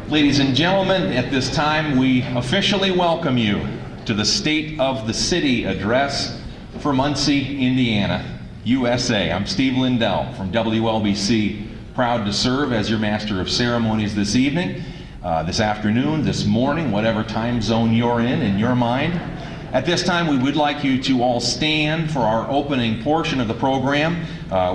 Ladies and gentlemen, at this time we officially welcome you to the State of the City address for Muncie, Indiana, USA. I'm Steve Lindell from WLBC, proud to serve as your Master of Ceremonies this evening, this afternoon, this morning, whatever time zone you're in your mind. At this time, we would like you to all stand for our opening portion of the program.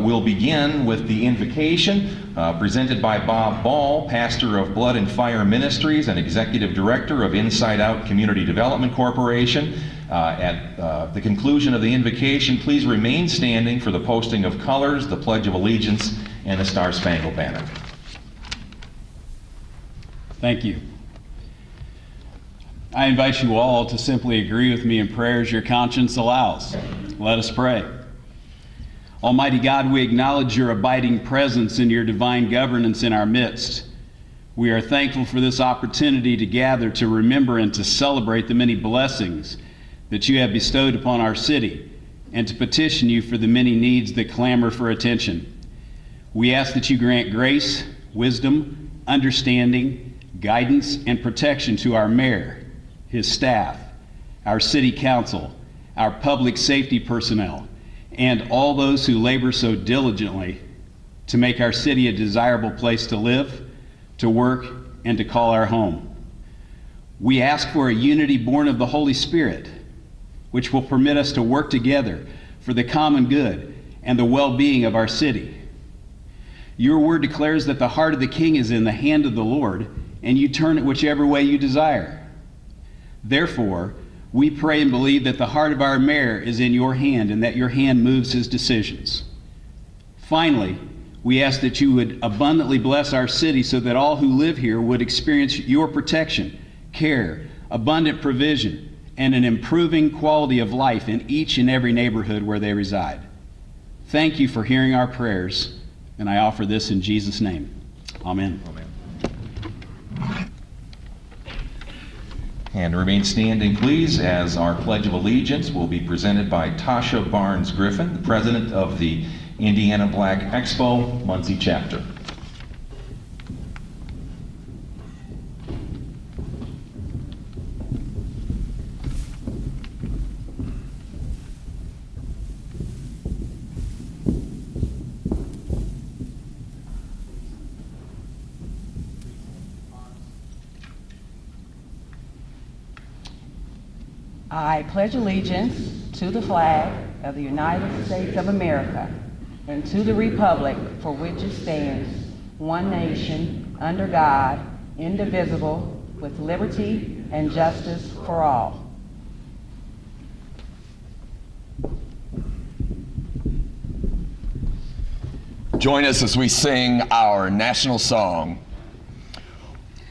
We'll begin with the invocation presented by Bob Ball, pastor of Blood and Fire Ministries and executive director of Inside Out Community Development Corporation. At the conclusion of the invocation, please remain standing for the posting of colors, the Pledge of Allegiance, and the Star-Spangled Banner. Thank you. I invite you all to simply agree with me in prayer as your conscience allows. Let us pray. Almighty God, we acknowledge your abiding presence and your divine governance in our midst. We are thankful for this opportunity to gather to remember and to celebrate the many blessings that you have bestowed upon our city and to petition you for the many needs that clamor for attention. We ask that you grant grace, wisdom, understanding, guidance, and protection to our mayor, his staff, our city council, our public safety personnel, and all those who labor so diligently to make our city a desirable place to live, to work, and to call our home. We ask for a unity born of the Holy Spirit, which will permit us to work together for the common good and the well-being of our city. Your word declares that the heart of the king is in the hand of the Lord, and you turn it whichever way you desire. Therefore, we pray and believe that the heart of our mayor is in your hand and that your hand moves his decisions. Finally, we ask that you would abundantly bless our city so that all who live here would experience your protection, care, abundant provision, and an improving quality of life in each and every neighborhood where they reside. Thank you for hearing our prayers, and I offer this in Jesus' name. Amen. Amen. And remain standing, please, as our Pledge of Allegiance will be presented by Tasha Barnes Griffin, the president of the Indiana Black Expo, Muncie chapter. I pledge allegiance to the flag of the United States of America and to the republic for which it stands, one nation, under God, indivisible, with liberty and justice for all. Join us as we sing our national song.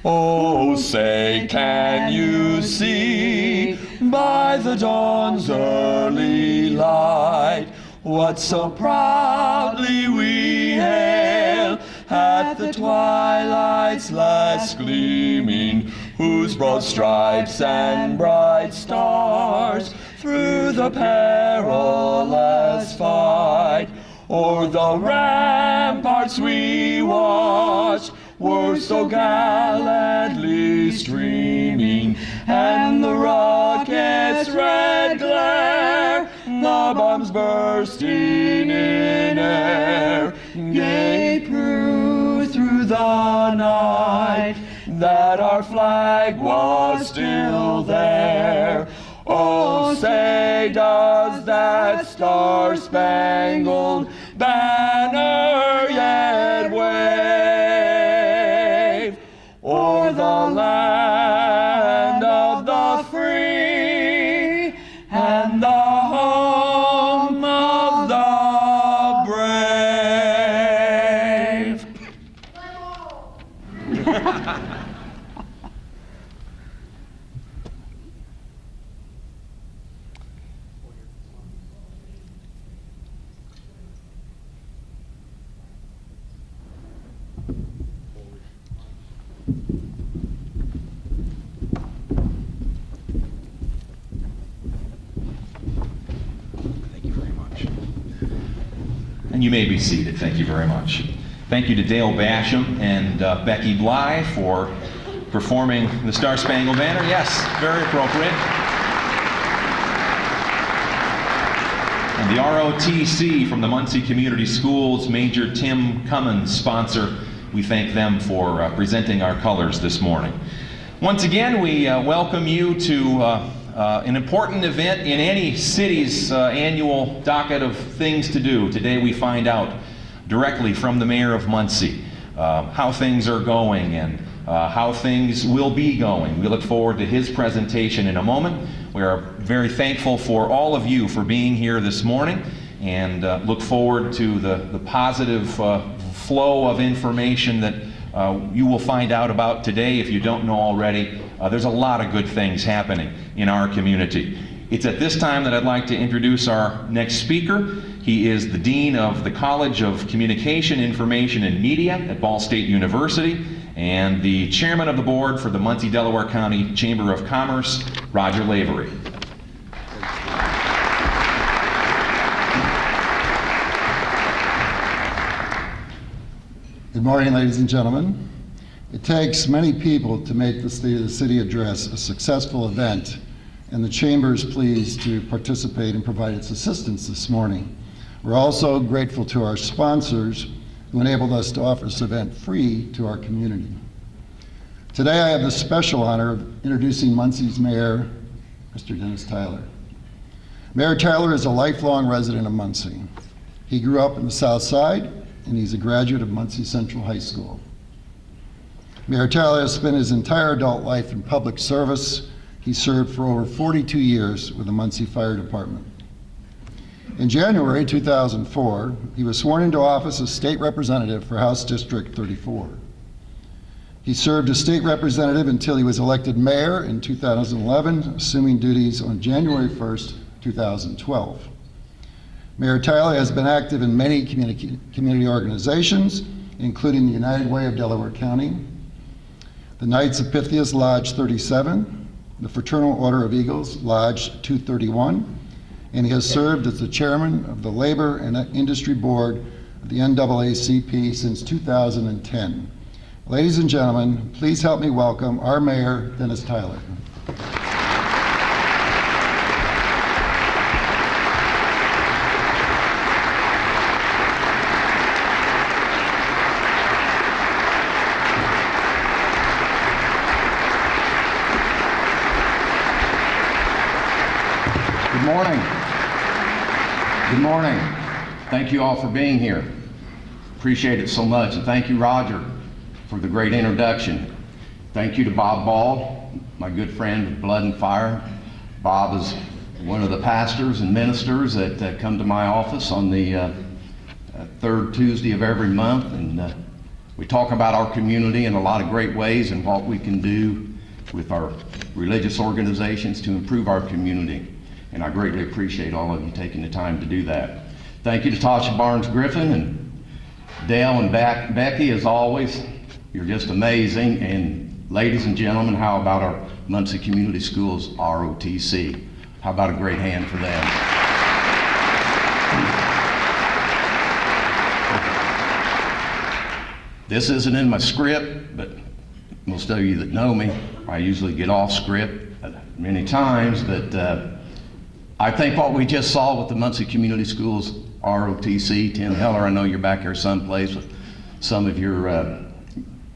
Oh, say, can you see by the dawn's early light what so proudly we hail at the twilight's last gleaming, whose broad stripes and bright stars through the perilous fight o'er the ramparts we watched were so gallantly streaming, and the rocket's red glare, the bombs bursting in air, gave proof through the night that our flag was still there. Oh, say, does that star-spangled banner yet wave o'er the land of the free and the home of the brave? And you may be seated. Thank you very much. Thank you to Dale Basham and Becky Bly for performing the Star Spangled Banner. Yes, very appropriate. And the ROTC from the Muncie Community Schools, Major Tim Cummins, sponsor. We thank them for presenting our colors this morning. Once again, we welcome you to an important event in any city's annual docket of things to do. Today we find out directly from the Mayor of Muncie how things are going and how things will be going. We look forward to his presentation in a moment. We are very thankful for all of you for being here this morning and look forward to the positive flow of information that you will find out about today if you don't know already. There's a lot of good things happening in our community. It's at this time that I'd like to introduce our next speaker. He is the Dean of the College of Communication, Information, and Media at Ball State University and the Chairman of the Board for the Muncie, Delaware County Chamber of Commerce, Roger Lavery. Good morning, ladies and gentlemen. It takes many people to make the State of the City Address a successful event, and the Chamber is pleased to participate and provide its assistance this morning. We're also grateful to our sponsors who enabled us to offer this event free to our community. Today I have the special honor of introducing Muncie's Mayor, Mr. Dennis Tyler. Mayor Tyler is a lifelong resident of Muncie. He grew up in the South Side, and he's a graduate of Muncie Central High School. Mayor Tyler has spent his entire adult life in public service. He served for over 42 years with the Muncie Fire Department. In January 2004, he was sworn into office as state representative for House District 34. He served as state representative until he was elected mayor in 2011, assuming duties on January 1st, 2012. Mayor Tyler has been active in many community organizations, including the United Way of Delaware County, the Knights of Pythias Lodge 37, the Fraternal Order of Eagles Lodge 231, and he has served as the chairman of the Labor and Industry Board of the NAACP since 2010. Ladies and gentlemen, please help me welcome our Mayor, Dennis Tyler. Good morning. Good morning. Thank you all for being here. Appreciate it so much. And thank you, Roger, for the great introduction. Thank you to Bob Ball, my good friend of Blood and Fire. Bob is one of the pastors and ministers that come to my office on the third Tuesday of every month. And we talk about our community in a lot of great ways and what we can do with our religious organizations to improve our community. And I greatly appreciate all of you taking the time to do that. Thank you to Tasha Barnes-Griffin and Dale and Becky, as always. You're just amazing. And ladies and gentlemen, how about our Muncie Community Schools ROTC? How about a great hand for them? This isn't in my script, but most of you that know me, I usually get off script many times, but I think what we just saw with the Muncie Community Schools ROTC, Tim Heller, I know you're back here someplace with some of your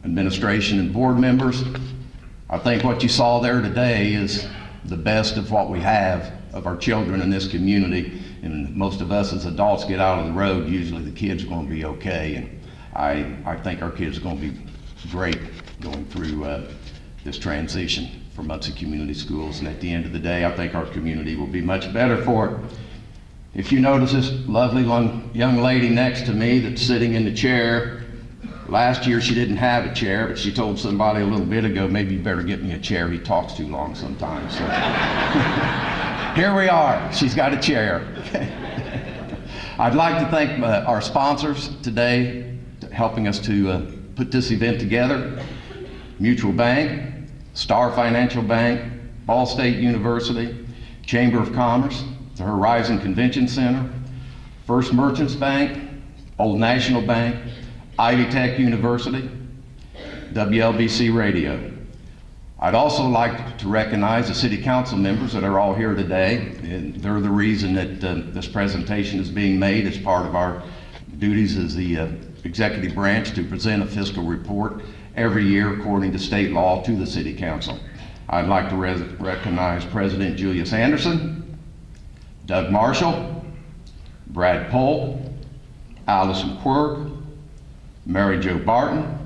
administration and board members. I think what you saw there today is the best of what we have of our children in this community. And most of us as adults get out on the road, usually the kids are going to be okay. And I think our kids are going to be great going through this transition for Muncie Community Schools. And at the end of the day, I think our community will be much better for it. If you notice this lovely young lady next to me that's sitting in the chair, last year she didn't have a chair, but she told somebody a little bit ago, maybe you better get me a chair, he talks too long sometimes. So here we are, she's got a chair. I'd like to thank our sponsors today helping us to put this event together. Mutual Bank, Star Financial Bank, Ball State University, Chamber of Commerce, the Horizon Convention Center, First Merchants Bank, Old National Bank, Ivy Tech University, WLBC Radio, I'd also like to recognize the city council members that are all here today, and they're the reason that this presentation is being made as part of our duties as the executive branch to present a fiscal report every year according to state law to the city council. I'd like to recognize President Julius Anderson, Doug Marshall, Brad Polk, Allison Quirk, Mary Jo Barton,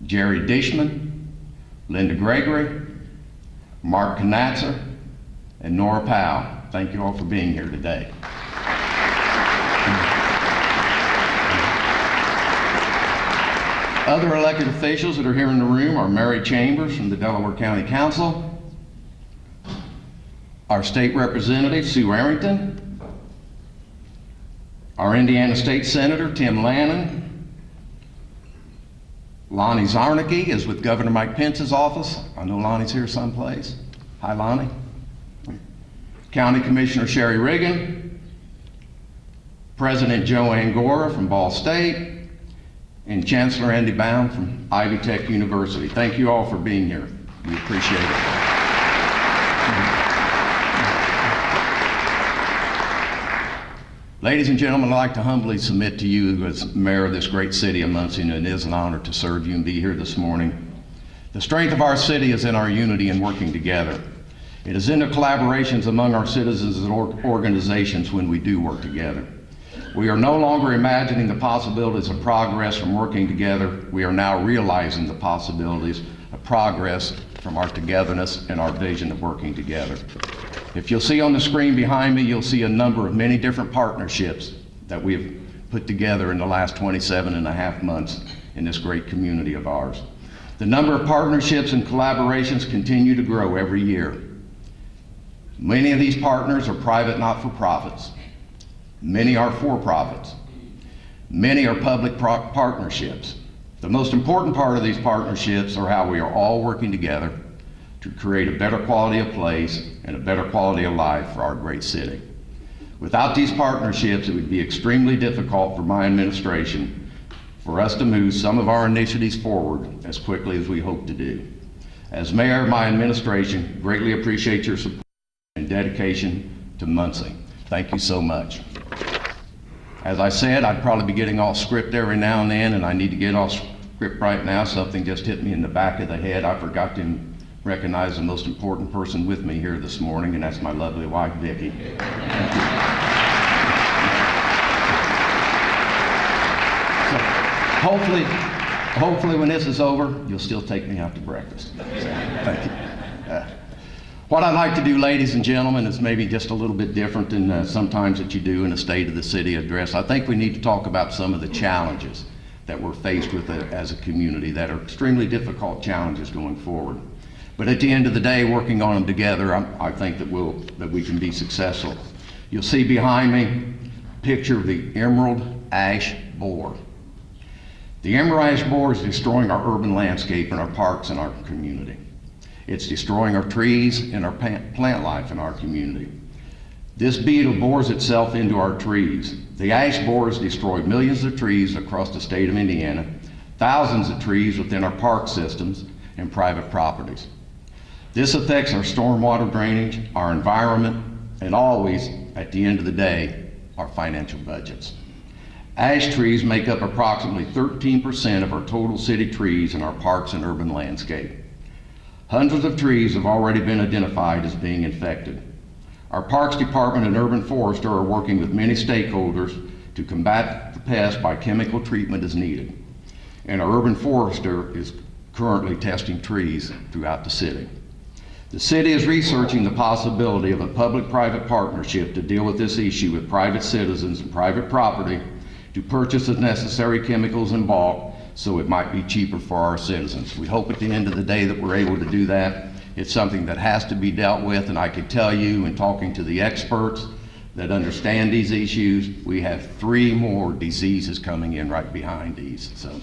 Jerry Dishman, Linda Gregory, Mark Knatzer, and Nora Powell. Thank you all for being here today. Other elected officials that are here in the room are Mary Chambers from the Delaware County Council, our state representative, Sue Arrington, our Indiana State Senator, Tim Lannon. Lonnie Zarnicki is with Governor Mike Pence's office. I know Lonnie's here someplace. Hi, Lonnie. County Commissioner Sherry Riggin, President Joe Angora from Ball State, and Chancellor Andy Baum from Ivy Tech University. Thank you all for being here. We appreciate it. Ladies and gentlemen, I'd like to humbly submit to you as mayor of this great city of Muncie, and it is an honor to serve you and be here this morning. The strength of our city is in our unity and working together. It is in the collaborations among our citizens and organizations when we do work together. We are no longer imagining the possibilities of progress from working together. We are now realizing the possibilities of progress from our togetherness and our vision of working together. If you'll see on the screen behind me, you'll see a number of many different partnerships that we've put together in the last 27 and a half months in this great community of ours. The number of partnerships and collaborations continue to grow every year. Many of these partners are private not-for-profits. Many are for-profits. Many are public partnerships. The most important part of these partnerships are how we are all working together to create a better quality of place and a better quality of life for our great city. Without these partnerships, it would be extremely difficult for my administration for us to move some of our initiatives forward as quickly as we hope to do. As mayor, my administration greatly appreciates your support and dedication to Muncie. Thank you so much. As I said, I'd probably be getting off script every now and then, and I need to get off script right now. Something just hit me in the back of the head. I forgot to recognize the most important person with me here this morning, and that's my lovely wife, Vicki. So hopefully when this is over, you'll still take me out to breakfast. So, thank you. What I'd like to do, ladies and gentlemen, is maybe just a little bit different than sometimes that you do in a State of the City address. I think we need to talk about some of the challenges that we're faced with as a community that are extremely difficult challenges going forward. But at the end of the day, working on them together, I think that we can be successful. You'll see behind me a picture of the emerald ash borer. The emerald ash borer is destroying our urban landscape and our parks in our community. It's destroying our trees and our plant life in our community. This beetle bores itself into our trees. The ash borers destroy millions of trees across the state of Indiana, thousands of trees within our park systems and private properties. This affects our stormwater drainage, our environment, and always, at the end of the day, our financial budgets. Ash trees make up approximately 13% of our total city trees in our parks and urban landscape. Hundreds of trees have already been identified as being infected. Our Parks Department and Urban Forester are working with many stakeholders to combat the pest by chemical treatment as needed. And our Urban Forester is currently testing trees throughout the city. The city is researching the possibility of a public-private partnership to deal with this issue with private citizens and private property to purchase the necessary chemicals in bulk so it might be cheaper for our citizens. We hope at the end of the day that we're able to do that. It's something that has to be dealt with, and I can tell you in talking to the experts that understand these issues, we have 3 more diseases coming in right behind these. So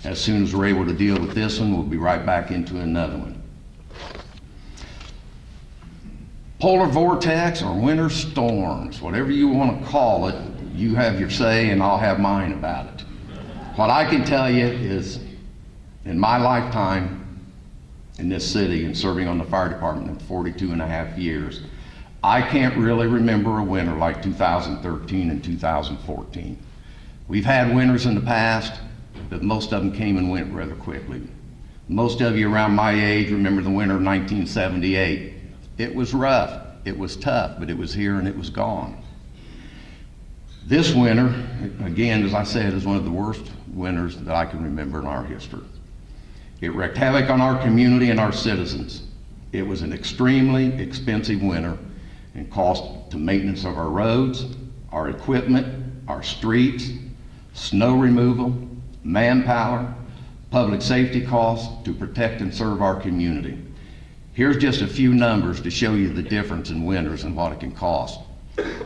as soon as we're able to deal with this one, we'll be right back into another one. Polar vortex or winter storms, whatever you want to call it, you have your say and I'll have mine about it. What I can tell you is, in my lifetime in this city and serving on the fire department in 42 and a half years, I can't really remember a winter like 2013 and 2014. We've had winters in the past, but most of them came and went rather quickly. Most of you around my age remember the winter of 1978. It was rough, it was tough, but it was here and it was gone. This winter, again, as I said, is one of the worst winters that I can remember in our history. It wreaked havoc on our community and our citizens. It was an extremely expensive winter and cost to maintenance of our roads, our equipment, our streets, snow removal, manpower, public safety costs to protect and serve our community. Here's just a few numbers to show you the difference in winters and what it can cost.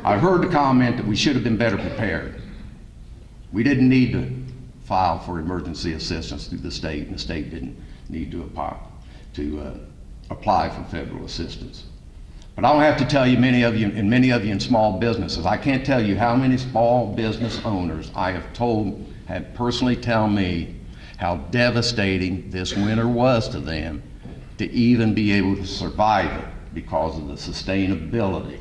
I've heard the comment that we should have been better prepared. We didn't need to file for emergency assistance through the state, and the state didn't need to apply for federal assistance. But I don't have to tell you, many of you in small businesses, I can't tell you how many small business owners I have personally tell me how devastating this winter was to them to even be able to survive it because of the sustainability.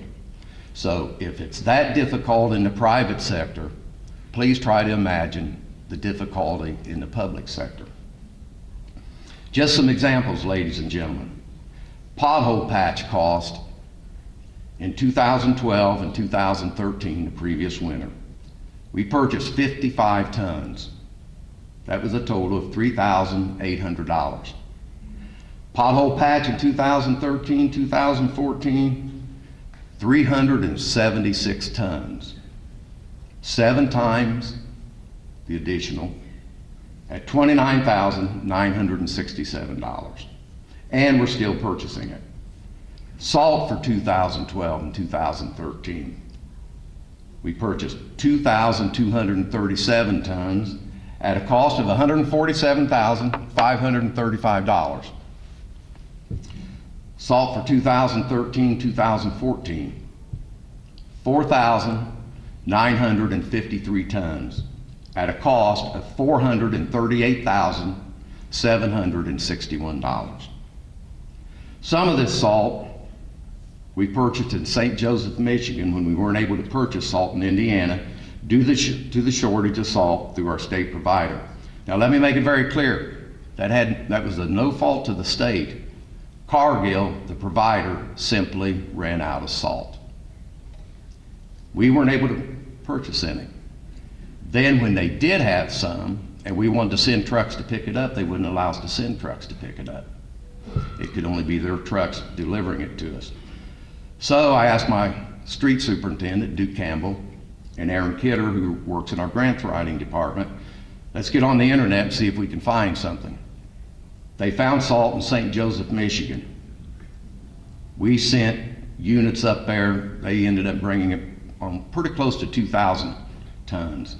So if it's that difficult in the private sector, please try to imagine the difficulty in the public sector. Just some examples, ladies and gentlemen. Pothole patch cost in 2012 and 2013, the previous winter. We purchased 55 tons. That was a total of $3,800. Pothole patch in 2013, 2014, 376 tons. 7 times the additional at $29,967. And we're still purchasing it. Salt for 2012 and 2013. We purchased 2,237 tons at a cost of $147,535. Salt for 2013, 2014, 4,953 tons at a cost of $438,761. Some of this salt we purchased in St. Joseph, Michigan, when we weren't able to purchase salt in Indiana due to the shortage of salt through our state provider. Now let me make it very clear, that was no fault to the state. Cargill, the provider, simply ran out of salt. We weren't able to purchase any. Then when they did have some, and we wanted to send trucks to pick it up, they wouldn't allow us to send trucks to pick it up. It could only be their trucks delivering it to us. So I asked my street superintendent, Duke Campbell, and Aaron Kidder, who works in our grant writing department, let's get on the internet and see if we can find something. They found salt in St. Joseph, Michigan. We sent units up there. They ended up bringing it on pretty close to 2,000 tons.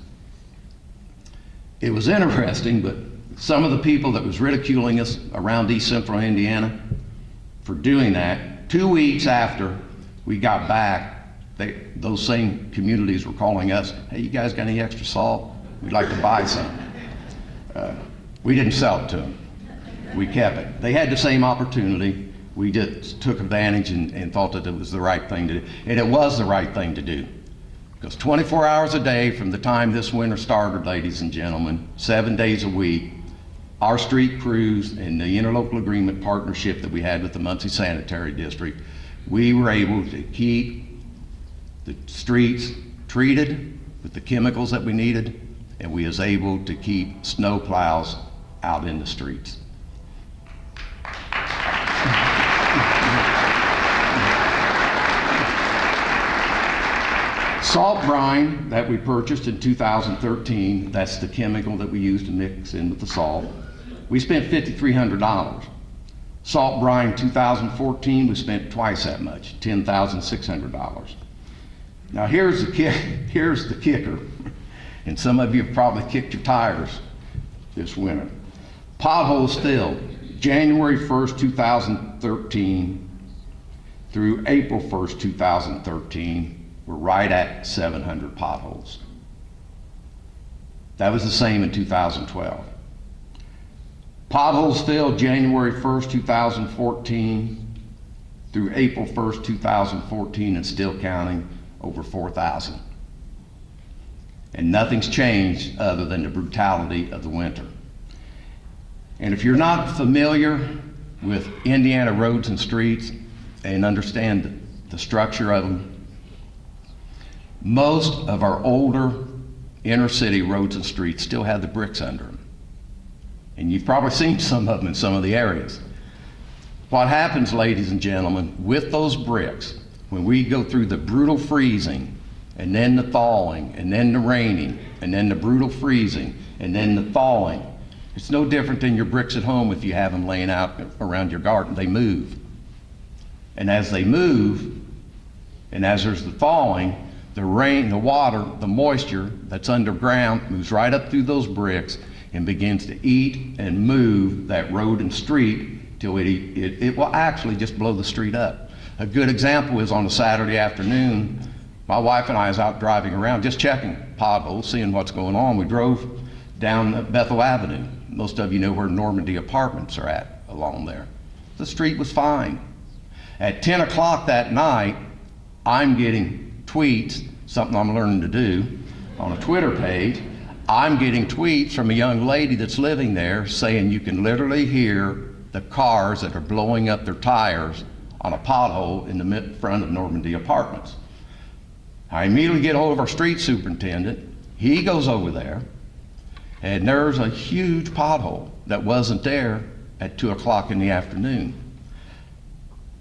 It was interesting, but some of the people that was ridiculing us around East Central Indiana for doing that, 2 weeks after we got back, those same communities were calling us, hey, you guys got any extra salt? We'd like to buy some. We didn't sell it to them. We kept it. They had the same opportunity. We just took advantage and thought that it was the right thing to do. And it was the right thing to do. Because 24 hours a day from the time this winter started, ladies and gentlemen, 7 days a week, our street crews and the interlocal agreement partnership that we had with the Muncie Sanitary District, we were able to keep the streets treated with the chemicals that we needed, and we was able to keep snow plows out in the streets. Salt brine that we purchased in 2013, that's the chemical that we use to mix in with the salt, we spent $5,300. Salt brine 2014, we spent twice that much, $10,600. Now here's the kicker, and some of you have probably kicked your tires this winter. Potholes filled, January 1st, 2013 through April 1st, 2013, we're right at 700 potholes. That was the same in 2012. Potholes filled January 1st, 2014 through April 1st, 2014, and still counting, over 4,000. And nothing's changed other than the brutality of the winter. And if you're not familiar with Indiana roads and streets and understand the structure of them, most of our older inner city roads and streets still have the bricks under them. And you've probably seen some of them in some of the areas. What happens, ladies and gentlemen, with those bricks, when we go through the brutal freezing, and then the thawing, and then the raining, and then the brutal freezing, and then the thawing, it's no different than your bricks at home if you have them laying out around your garden. They move. And as they move, and as there's the thawing, the rain, the water, the moisture that's underground moves right up through those bricks and begins to eat and move that road and street till it will actually just blow the street up. A good example is on a Saturday afternoon, my wife and I was out driving around just checking potholes, seeing what's going on. We drove down Bethel Avenue. Most of you know where Normandy Apartments are at along there. The street was fine. At 10 o'clock that night, I'm getting tweets, something I'm learning to do, on a Twitter page. I'm getting tweets from a young lady that's living there saying you can literally hear the cars that are blowing up their tires on a pothole in the front of Normandy Apartments. I immediately get hold of our street superintendent. He goes over there, and there's a huge pothole that wasn't there at 2 o'clock in the afternoon.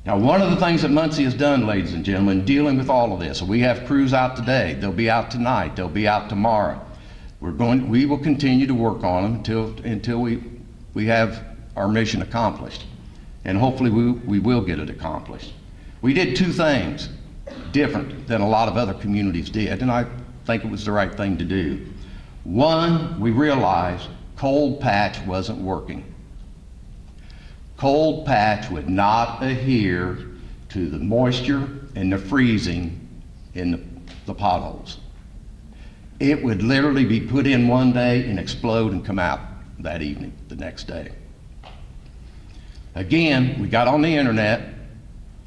Now, one of the things that Muncie has done, ladies and gentlemen, dealing with all of this, we have crews out today, they'll be out tonight, they'll be out tomorrow. We will continue to work on them until we have our mission accomplished. And hopefully we will get it accomplished. We did two things different than a lot of other communities did, and I think it was the right thing to do. One, we realized cold patch wasn't working. Cold patch would not adhere to the moisture and the freezing in the potholes. It would literally be put in one day and explode and come out that evening, the next day. Again, we got on the internet,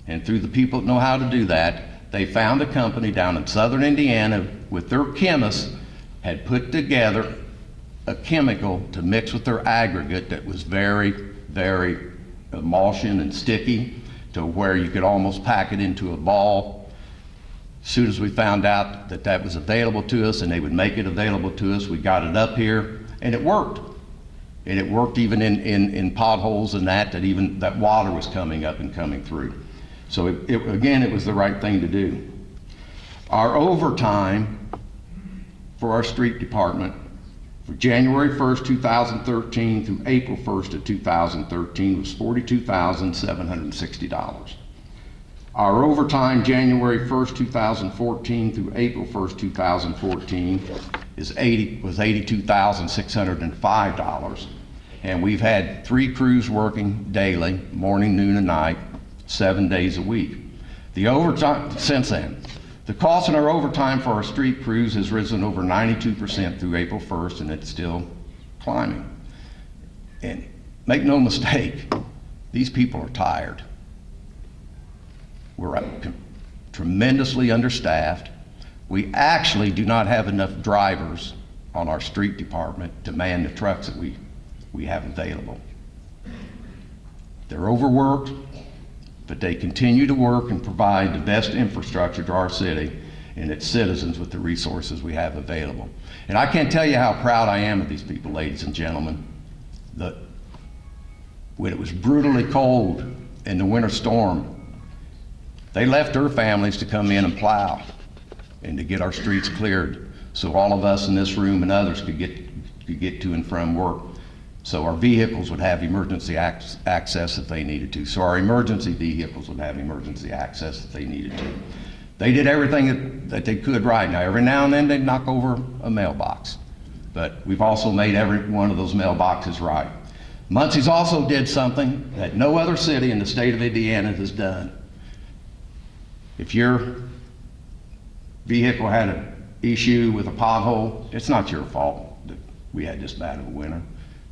and through the people that know how to do that, they found a company down in southern Indiana with their chemists had put together a chemical to mix with their aggregate that was very, very emulsion and sticky to where you could almost pack it into a ball. As soon as we found out that that was available to us and they would make it available to us, we got it up here, and it worked. And it worked even in potholes and that water was coming up and coming through. So again, it was the right thing to do. Our overtime for our street department for January 1st, 2013 through April 1st of 2013 was $42,760. Our overtime January 1st, 2014 through April 1st, 2014 was $82,605. And we've had 3 crews working daily, morning, noon, and night, 7 days a week. The overtime, since then, the cost in our overtime for our street crews has risen over 92% through April 1st, and it's still climbing. And make no mistake, these people are tired. We're tremendously understaffed. We actually do not have enough drivers on our street department to man the trucks that we have available. They're overworked, but they continue to work and provide the best infrastructure to our city and its citizens with the resources we have available. And I can't tell you how proud I am of these people, ladies and gentlemen. When it was brutally cold in the winter storm, they left their families to come in and plow and to get our streets cleared so all of us in this room and others could get to and from work. So our vehicles would have emergency access if they needed to. So our emergency vehicles would have emergency access if they needed to. They did everything that they could right. Now, every now and then they'd knock over a mailbox, but we've also made every one of those mailboxes right. Muncie's also did something that no other city in the state of Indiana has done. If your vehicle had an issue with a pothole, it's not your fault that we had this bad of a winter.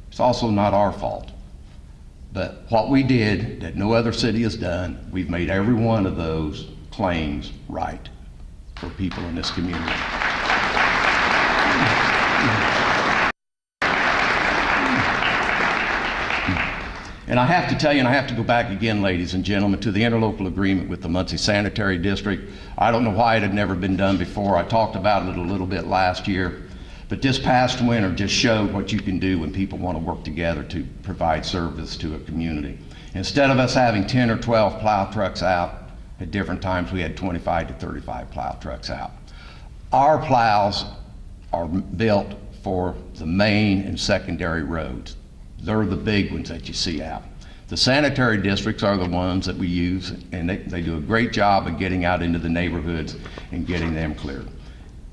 It's also not our fault. But what we did that no other city has done, we've made every one of those claims right for people in this community. And I have to tell you, and I have to go back again, ladies and gentlemen, to the interlocal agreement with the Muncie Sanitary District. I don't know why it had never been done before. I talked about it a little bit last year. But this past winter just showed what you can do when people want to work together to provide service to a community. Instead of us having 10 or 12 plow trucks out, at different times we had 25 to 35 plow trucks out. Our plows are built for the main and secondary roads. They're the big ones that you see out. The sanitary districts are the ones that we use, and they do a great job of getting out into the neighborhoods and getting them cleared.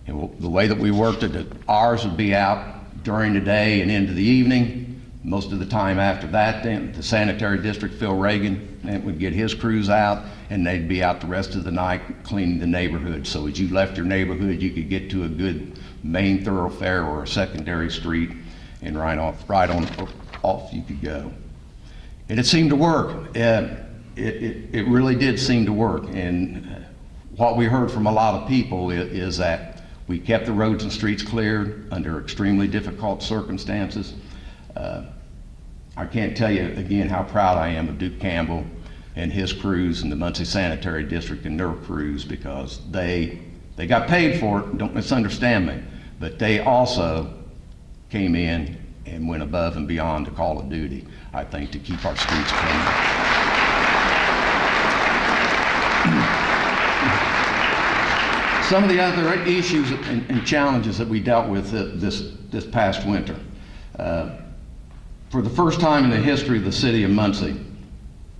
And the way that we worked it, ours would be out during the day and into the evening. Most of the time after that, then the sanitary district, Phil Reagan, would get his crews out, and they'd be out the rest of the night cleaning the neighborhood. So as you left your neighborhood, you could get to a good main thoroughfare or a secondary street, and right off you could go. And it seemed to work. It really did seem to work. And what we heard from a lot of people is that we kept the roads and streets cleared under extremely difficult circumstances. I can't tell you again how proud I am of Duke Campbell and his crews and the Muncie Sanitary District and their crews, because they got paid for it, don't misunderstand me, but they also came in and went above and beyond the call of duty, I think, to keep our streets clean. Some of the other issues and challenges that we dealt with this past winter. For the first time in the history of the city of Muncie,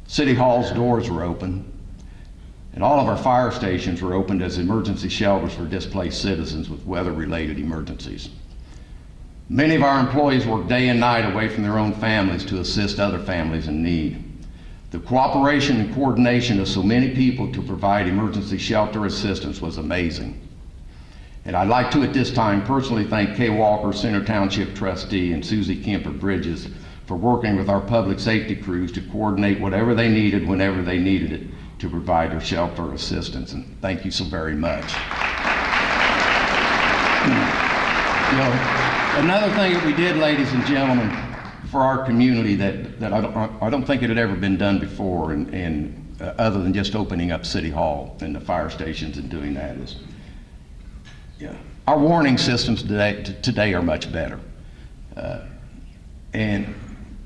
City Hall's doors were open, and all of our fire stations were opened as emergency shelters for displaced citizens with weather-related emergencies. Many of our employees work day and night away from their own families to assist other families in need. The cooperation and coordination of so many people to provide emergency shelter assistance was amazing. And I'd like to at this time personally thank Kay Walker, Center Township trustee, and Susie Kemper Bridges for working with our public safety crews to coordinate whatever they needed whenever they needed it to provide their shelter assistance. And thank you so very much. You know, another thing that we did, ladies and gentlemen, for our community that I don't think it had ever been done before, and other than just opening up City Hall and the fire stations and doing that, is our warning systems today are much better. And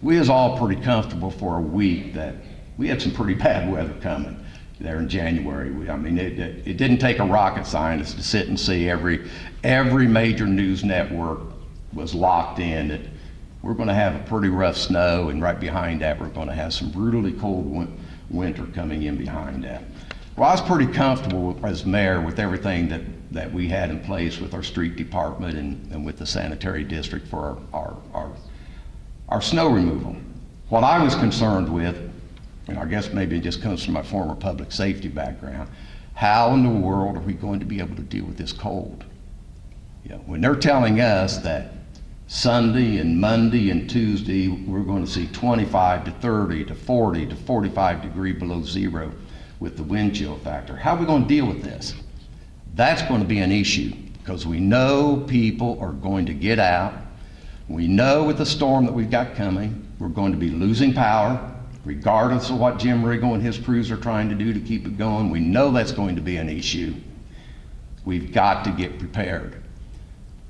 we was all pretty comfortable for a week that we had some pretty bad weather coming there in January. I mean, it didn't take a rocket scientist to sit and see every major news network was locked in that we're going to have a pretty rough snow, and right behind that we're going to have some brutally cold winter coming in behind that. Well, I was pretty comfortable as mayor with everything that we had in place with our street department and with the sanitary district for our snow removal. What I was concerned with, and I guess maybe it just comes from my former public safety background, how in the world are we going to be able to deal with this cold? When they're telling us that Sunday and Monday and Tuesday we're going to see 25 to 30 to 40 to 45 degrees below zero with the wind chill factor. How are we going to deal with this? That's going to be an issue, because we know people are going to get out. We know with the storm that we've got coming, we're going to be losing power, regardless of what Jim Riggle and his crews are trying to do to keep it going. We know that's going to be an issue. We've got to get prepared.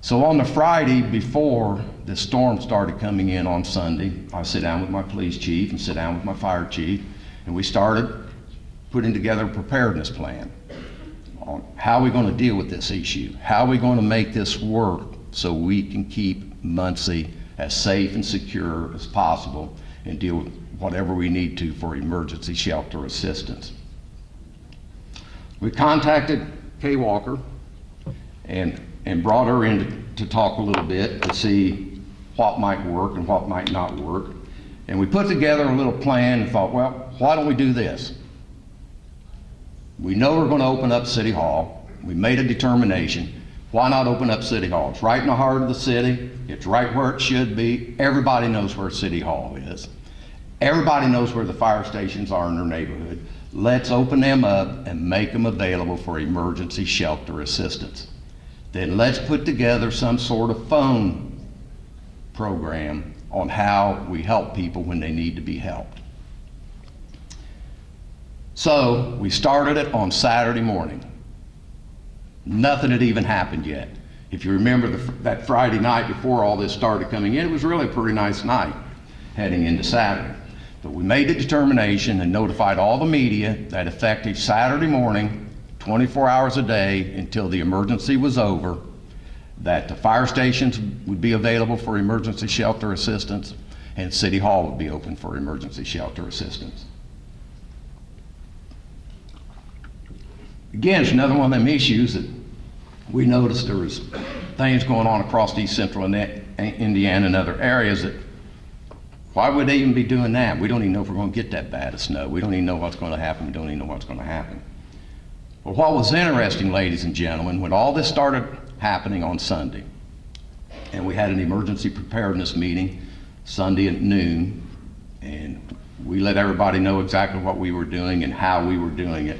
So on the Friday before the storm started coming in on Sunday, I sit down with my police chief and sit down with my fire chief, and we started putting together a preparedness plan on how we're going to deal with this issue, how we're going to make this work so we can keep Muncie as safe and secure as possible and deal with whatever we need to for emergency shelter assistance. We contacted Kay Walker and brought her in to talk a little bit to see what might work and what might not work. And we put together a little plan and thought, well, why don't we do this? We know we're going to open up City Hall. We made a determination. Why not open up City Hall? It's right in the heart of the city. It's right where it should be. Everybody knows where City Hall is. Everybody knows where the fire stations are in their neighborhood. Let's open them up and make them available for emergency shelter assistance. Then let's put together some sort of phone program on how we help people when they need to be helped. So we started it on Saturday morning. Nothing had even happened yet. If you remember that Friday night before all this started coming in, it was really a pretty nice night heading into Saturday. But we made the determination and notified all the media that effective Saturday morning, 24 hours a day until the emergency was over, that the fire stations would be available for emergency shelter assistance and City Hall would be open for emergency shelter assistance. Again, it's another one of them issues that we noticed there was things going on across East Central Indiana and other areas that, why would they even be doing that? We don't even know if we're going to get that bad of snow. We don't even know what's going to happen. We don't even know what's going to happen. Well, what was interesting, ladies and gentlemen, when all this started happening on Sunday, and we had an emergency preparedness meeting Sunday at noon, and we let everybody know exactly what we were doing and how we were doing it,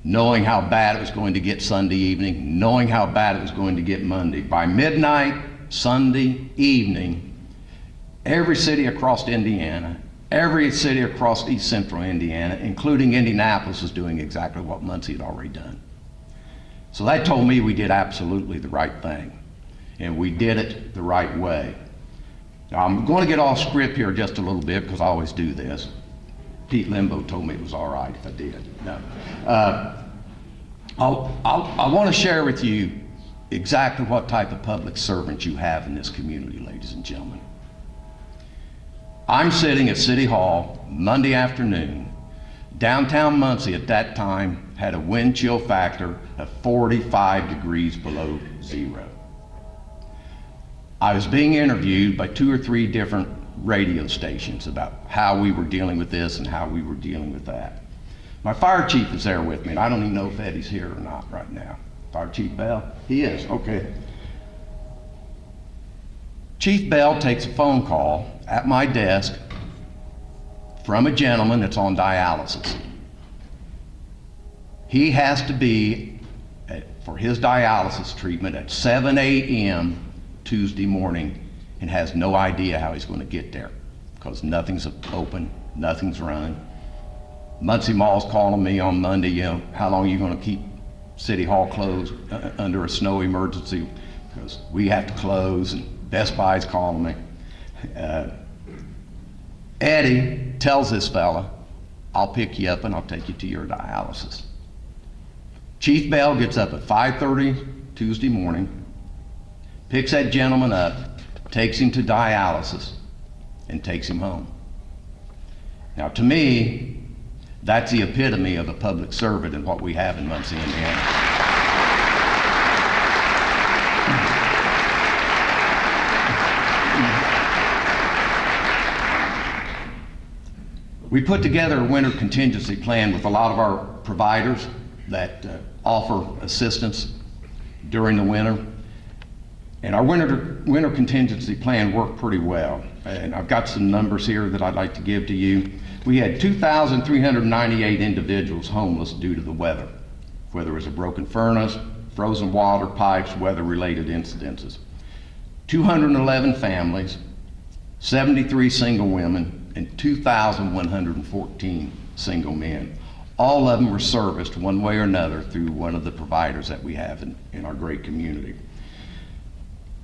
knowing how bad it was going to get Sunday evening, knowing how bad it was going to get Monday. By midnight, Sunday evening, every city across Indiana, every city across East Central Indiana, including Indianapolis, was doing exactly what Muncie had already done. So that told me we did absolutely the right thing, and we did it the right way. Now, I'm going to get off script here just a little bit because I always do this. Pete Limbo told me it was all right if I did. No. I want to share with you exactly what type of public servant you have in this community, ladies and gentlemen. I'm sitting at City Hall Monday afternoon. Downtown Muncie at that time had a wind chill factor of 45 degrees below zero. I was being interviewed by 2 or 3 different radio stations about how we were dealing with this and how we were dealing with that. My fire chief is there with me, and I don't even know if Eddie's here or not right now. Fire Chief Bell? He is, okay. Chief Bell takes a phone call at my desk from a gentleman that's on dialysis. He has to be for his dialysis treatment at 7 a.m. Tuesday morning and has no idea how he's going to get there because nothing's open, nothing's running. Muncie Mall's calling me on Monday, you know, how long are you going to keep City Hall closed under a snow emergency? Because we have to close, and Best Buy's calling me. Eddie tells this fella, I'll pick you up and I'll take you to your dialysis. Chief Bell gets up at 5:30 Tuesday morning, picks that gentleman up, takes him to dialysis, and takes him home. Now, to me, that's the epitome of a public servant and what we have in Muncie, Indiana. We put together a winter contingency plan with a lot of our providers that offer assistance during the winter. And our winter contingency plan worked pretty well. And I've got some numbers here that I'd like to give to you. We had 2,398 individuals homeless due to the weather, whether it was a broken furnace, frozen water pipes, weather-related incidences. 211 families, 73 single women, and 2,114 single men. All of them were serviced one way or another through one of the providers that we have in our great community.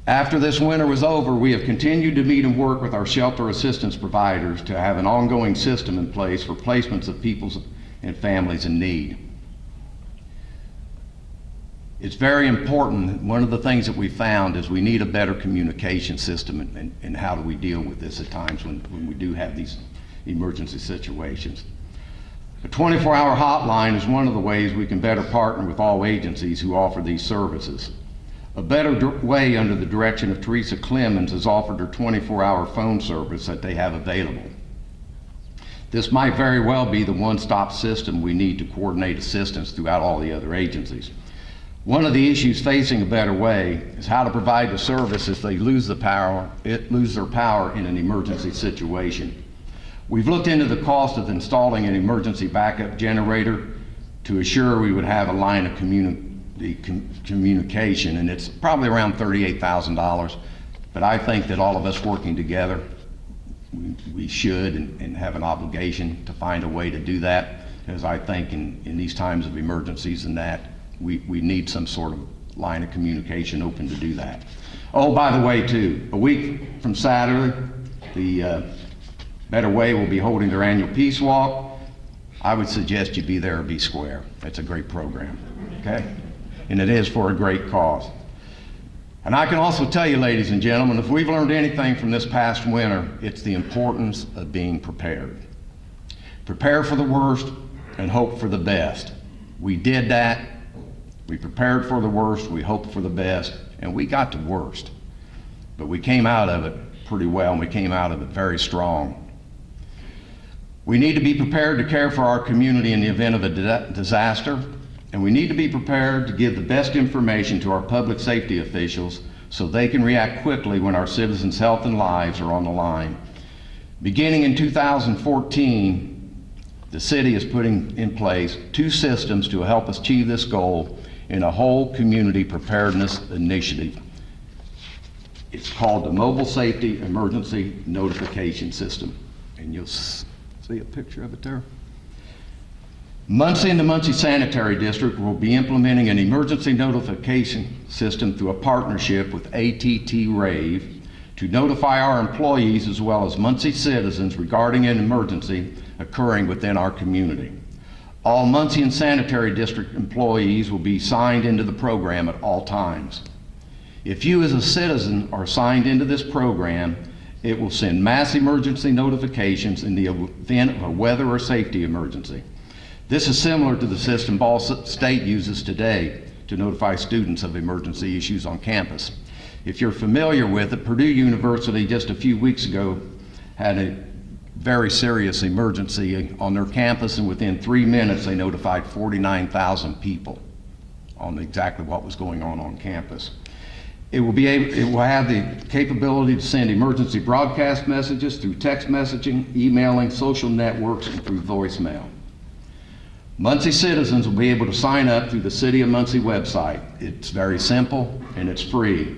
After this winter was over, we have continued to meet and work with our shelter assistance providers to have an ongoing system in place for placements of people and families in need. It's very important. One of the things that we found is we need a better communication system and how do we deal with this at times when we do have these emergency situations. A 24-hour hotline is one of the ways we can better partner with all agencies who offer these services. A better way, under the direction of Teresa Clemens, is offered her 24-hour phone service that they have available. This might very well be the one-stop system we need to coordinate assistance throughout all the other agencies. One of the issues facing a better way is how to provide the service if they lose their power in an emergency situation. We've looked into the cost of installing an emergency backup generator to assure we would have a line of communication, and it's probably around $38,000. But I think that all of us working together, we should and have an obligation to find a way to do that, because I think in these times of emergencies and that, we need some sort of line of communication open to do that. Oh, by the way, too, a week from Saturday, the Better Way will be holding their annual Peace Walk. I would suggest you be there or be square. It's a great program, okay? And it is for a great cause. And I can also tell you, ladies and gentlemen, if we've learned anything from this past winter, it's the importance of being prepared. Prepare for the worst and hope for the best. We did that. We prepared for the worst, we hoped for the best, and we got the worst. But we came out of it pretty well, and we came out of it very strong. We need to be prepared to care for our community in the event of a disaster, and we need to be prepared to give the best information to our public safety officials so they can react quickly when our citizens' health and lives are on the line. Beginning in 2014, the city is putting in place 2 systems to help us achieve this goal in a whole community preparedness initiative. It's called the Mobile Safety Emergency Notification System, and you'll see a picture of it there. Muncie and the Muncie Sanitary District will be implementing an emergency notification system through a partnership with ATT Rave to notify our employees as well as Muncie citizens regarding an emergency occurring within our community. All Muncie and Sanitary District employees will be signed into the program at all times. If you as a citizen are signed into this program, it will send mass emergency notifications in the event of a weather or safety emergency. This is similar to the system Ball State uses today to notify students of emergency issues on campus. If you're familiar with it, Purdue University just a few weeks ago had a very serious emergency on their campus, and within 3 minutes they notified 49,000 people on exactly what was going on campus. It will have the capability to send emergency broadcast messages through text messaging, emailing, social networks, and through voicemail. Muncie citizens will be able to sign up through the City of Muncie website. It's very simple and it's free.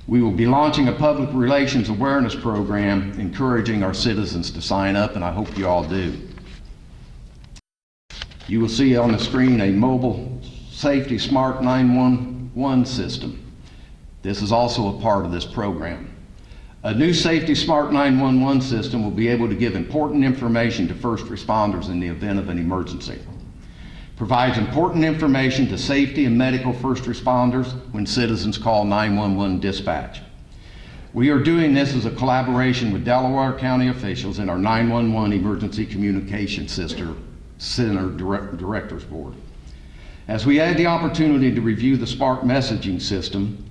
We will be launching a public relations awareness program encouraging our citizens to sign up, and I hope you all do. You will see on the screen a mobile safety smart 911 system. This is also a part of this program. A new Safety Smart 911 system will be able to give important information to first responders in the event of an emergency. Provides important information to safety and medical first responders when citizens call 911 dispatch. We are doing this as a collaboration with Delaware County officials and our 911 Emergency Communication Center Directors Board. As we had the opportunity to review the Smart Messaging System,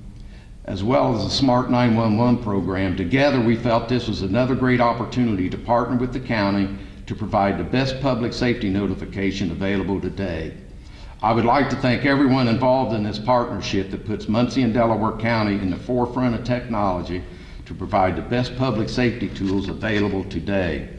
as well as the Smart 911 program, together we felt this was another great opportunity to partner with the county to provide the best public safety notification available today. I would like to thank everyone involved in this partnership that puts Muncie and Delaware County in the forefront of technology to provide the best public safety tools available today.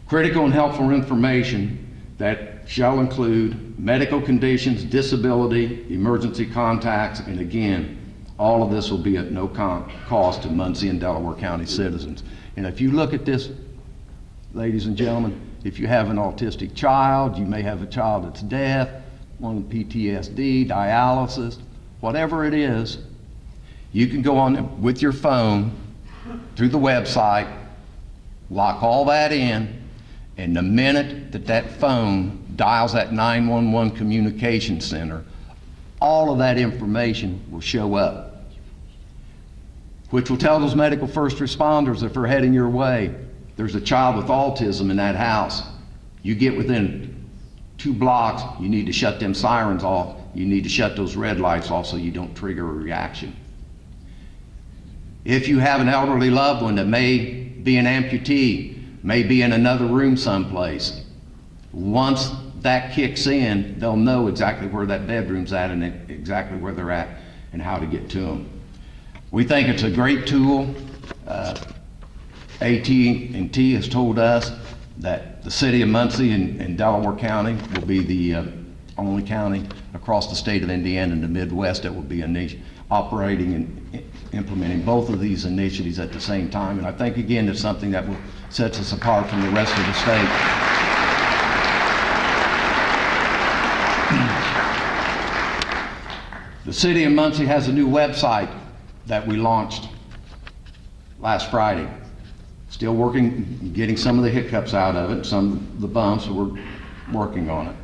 Critical and helpful information that shall include medical conditions, disability, emergency contacts, and again, all of this will be at no cost to Muncie and Delaware County citizens. And if you look at this, ladies and gentlemen, if you have an autistic child, you may have a child that's deaf, one with PTSD, dialysis, whatever it is, you can go on with your phone through the website, lock all that in, and the minute that that phone dials that 911 communication center, all of that information will show up, which will tell those medical first responders if they're heading your way, there's a child with autism in that house. You get within 2 blocks, you need to shut them sirens off. You need to shut those red lights off so you don't trigger a reaction. If you have an elderly loved one that may be an amputee, may be in another room someplace, once that kicks in, they'll know exactly where that bedroom's at and exactly where they're at and how to get to them. We think it's a great tool. AT&T has told us that the city of Muncie in Delaware County will be the only county across the state of Indiana and the Midwest that will be operating and implementing both of these initiatives at the same time. And I think, again, it's something that will set us apart from the rest of the state. The city of Muncie has a new website that we launched last Friday. Still working, getting some of the hiccups out of it, some of the bumps, so we're working on it.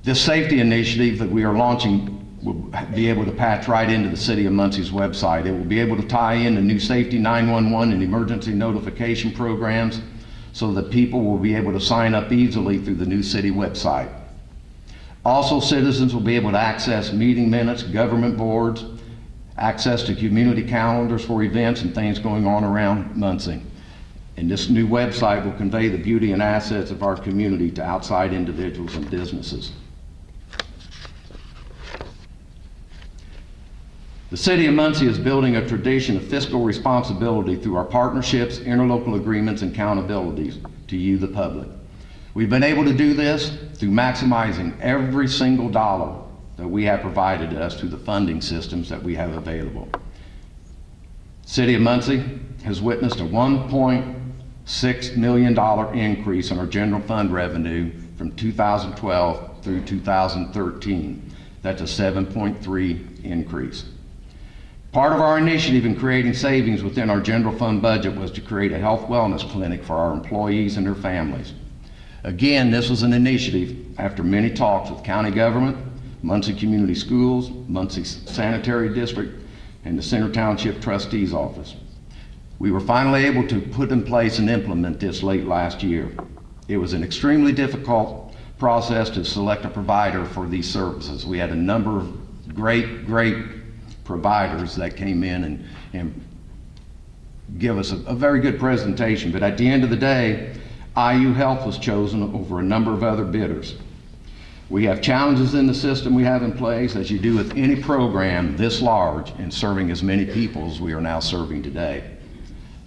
This safety initiative that we are launching will be able to patch right into the City of Muncie's website. It will be able to tie in the new safety 911 and emergency notification programs so that people will be able to sign up easily through the new city website. Also, citizens will be able to access meeting minutes, government boards, access to community calendars for events and things going on around Muncie. And this new website will convey the beauty and assets of our community to outside individuals and businesses. The City of Muncie is building a tradition of fiscal responsibility through our partnerships, interlocal agreements, and accountabilities to you, the public. We've been able to do this through maximizing every single dollar that we have provided to us through the funding systems that we have available. City of Muncie has witnessed a $1.6 million increase in our general fund revenue from 2012 through 2013. That's a 7.3 increase. Part of our initiative in creating savings within our general fund budget was to create a health wellness clinic for our employees and their families. Again, this was an initiative after many talks with county government, Muncie Community Schools, Muncie Sanitary District, and the Center Township Trustee's Office. We were finally able to put in place and implement this late last year. It was an extremely difficult process to select a provider for these services. We had a number of great providers that came in and give us a very good presentation, but at the end of the day, IU Health was chosen over a number of other bidders. We have challenges in the system we have in place, as you do with any program this large and serving as many people as we are now serving today.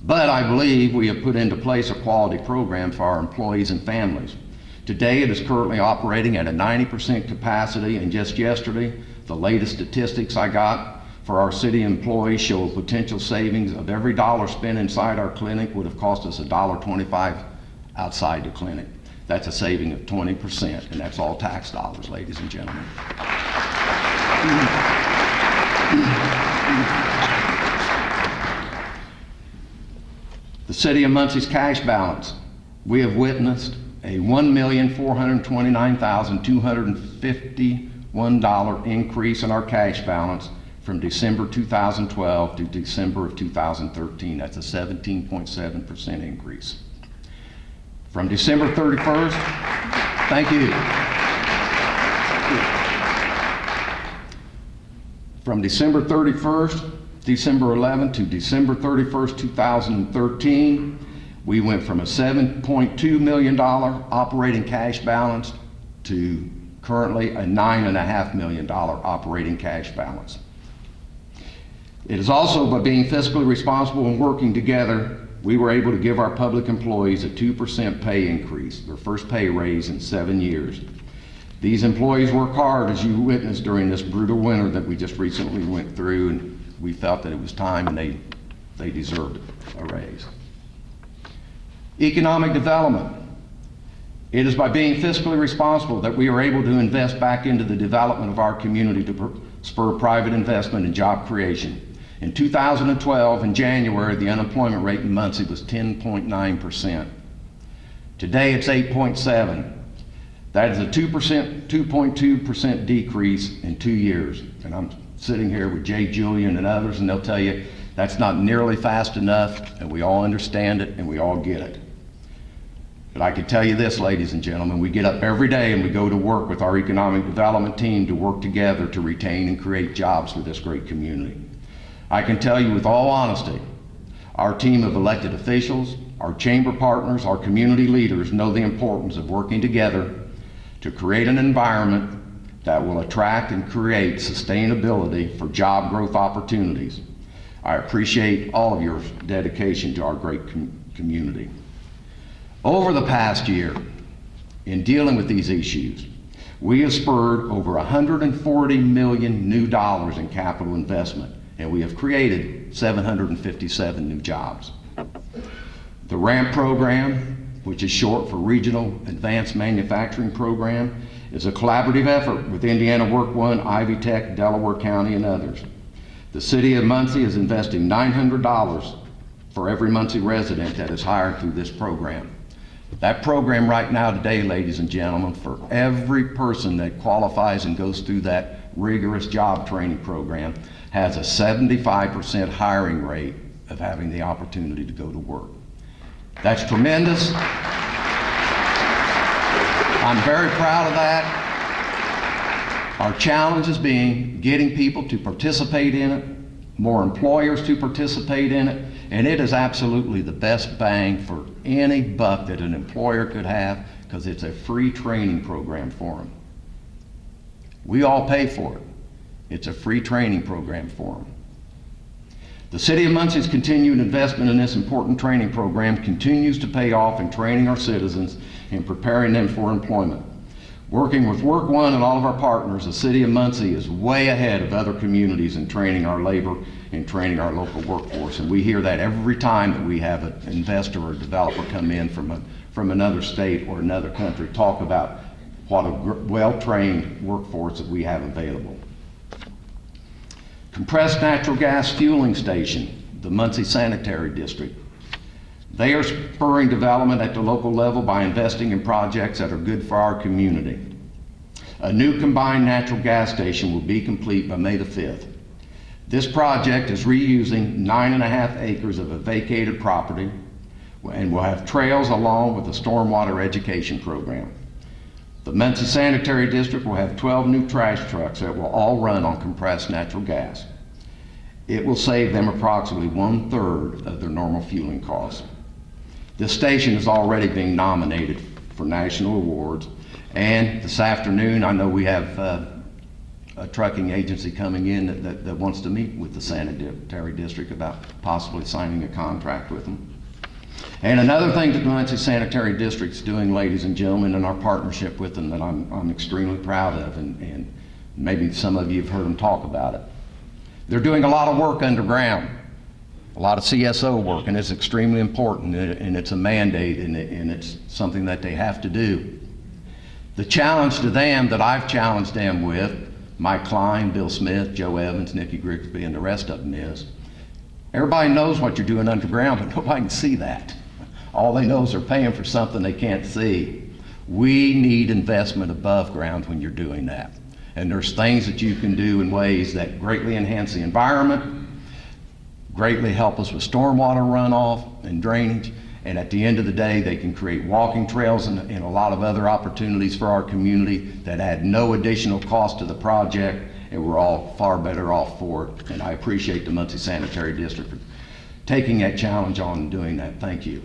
But I believe we have put into place a quality program for our employees and families. Today it is currently operating at a 90% capacity, and just yesterday, the latest statistics I got for our city employees show a potential savings of every dollar spent inside our clinic would have cost us $1.25 outside the clinic. That's a saving of 20%, and that's all tax dollars, ladies and gentlemen. The City of Muncie's cash balance. We have witnessed a $1,429,251 increase in our cash balance from December 2012 to December of 2013. That's a 17.7% increase. From December 31st, thank you. From December 31st, December 11th to December 31st, 2013, we went from a $7.2 million operating cash balance to currently a $9.5 million operating cash balance. It is also by being fiscally responsible and working together, we were able to give our public employees a 2% pay increase, their first pay raise in 7 years. These employees work hard, as you witnessed during this brutal winter that we just recently went through, and we felt that it was time and they deserved a raise. Economic development. It is by being fiscally responsible that we are able to invest back into the development of our community to spur private investment and job creation. In 2012, in January, the unemployment rate in Muncie was 10.9%. Today, it's 8.7%. That is a 2.2% decrease in 2 years. And I'm sitting here with Jay Julian and others, and they'll tell you that's not nearly fast enough, and we all understand it, and we all get it. But I can tell you this, ladies and gentlemen, we get up every day and we go to work with our economic development team to work together to retain and create jobs for this great community. I can tell you with all honesty, our team of elected officials, our chamber partners, our community leaders know the importance of working together to create an environment that will attract and create sustainability for job growth opportunities. I appreciate all of your dedication to our great community. Over the past year, in dealing with these issues, we have spurred over $140 million new dollars in capital investment, and we have created 757 new jobs. The RAMP program, which is short for Regional Advanced Manufacturing Program, is a collaborative effort with Indiana Work One, Ivy Tech, Delaware County, and others. The City of Muncie is investing $900 for every Muncie resident that is hired through this program. That program right now today, ladies and gentlemen, for every person that qualifies and goes through that rigorous job training program, has a 75% hiring rate of having the opportunity to go to work. That's tremendous. I'm very proud of that. Our challenge is getting people to participate in it, more employers to participate in it, and it is absolutely the best bang for any buck that an employer could have, because it's a free training program for them. We all pay for it. It's a free training program for them. The City of Muncie's continued investment in this important training program continues to pay off in training our citizens and preparing them for employment. Working with Work One and all of our partners, the City of Muncie is way ahead of other communities in training our labor and training our local workforce. And we hear that every time that we have an investor or developer come in from another state or another country, talk about what a well-trained workforce that we have available. Compressed natural gas fueling station, the Muncie Sanitary District. They are spurring development at the local level by investing in projects that are good for our community. A new combined natural gas station will be complete by May the 5th. This project is reusing 9.5 acres of a vacated property and will have trails along with a stormwater education program. The Muncie Sanitary District will have 12 new trash trucks that will all run on compressed natural gas. It will save them approximately 1/3 of their normal fueling costs. This station is already being nominated for national awards, and this afternoon I know we have a trucking agency coming in that wants to meet with the Sanitary District about possibly signing a contract with them. And another thing that the Muncie Sanitary District's doing, ladies and gentlemen, in our partnership with them that I'm extremely proud of, and maybe some of you have heard them talk about it. They're doing a lot of work underground, a lot of CSO work, and it's extremely important, and it's a mandate, and it's something that they have to do. The challenge to them that I've challenged them with, Mike Klein, Bill Smith, Joe Evans, Nikki Grigsby, and the rest of them is, everybody knows what you're doing underground, but nobody can see that. All they know is they're paying for something they can't see. We need investment above ground when you're doing that. And there's things that you can do in ways that greatly enhance the environment, greatly help us with stormwater runoff and drainage, and at the end of the day, they can create walking trails and a lot of other opportunities for our community that add no additional cost to the project, and we're all far better off for it. And I appreciate the Muncie Sanitary District for taking that challenge on and doing that. Thank you.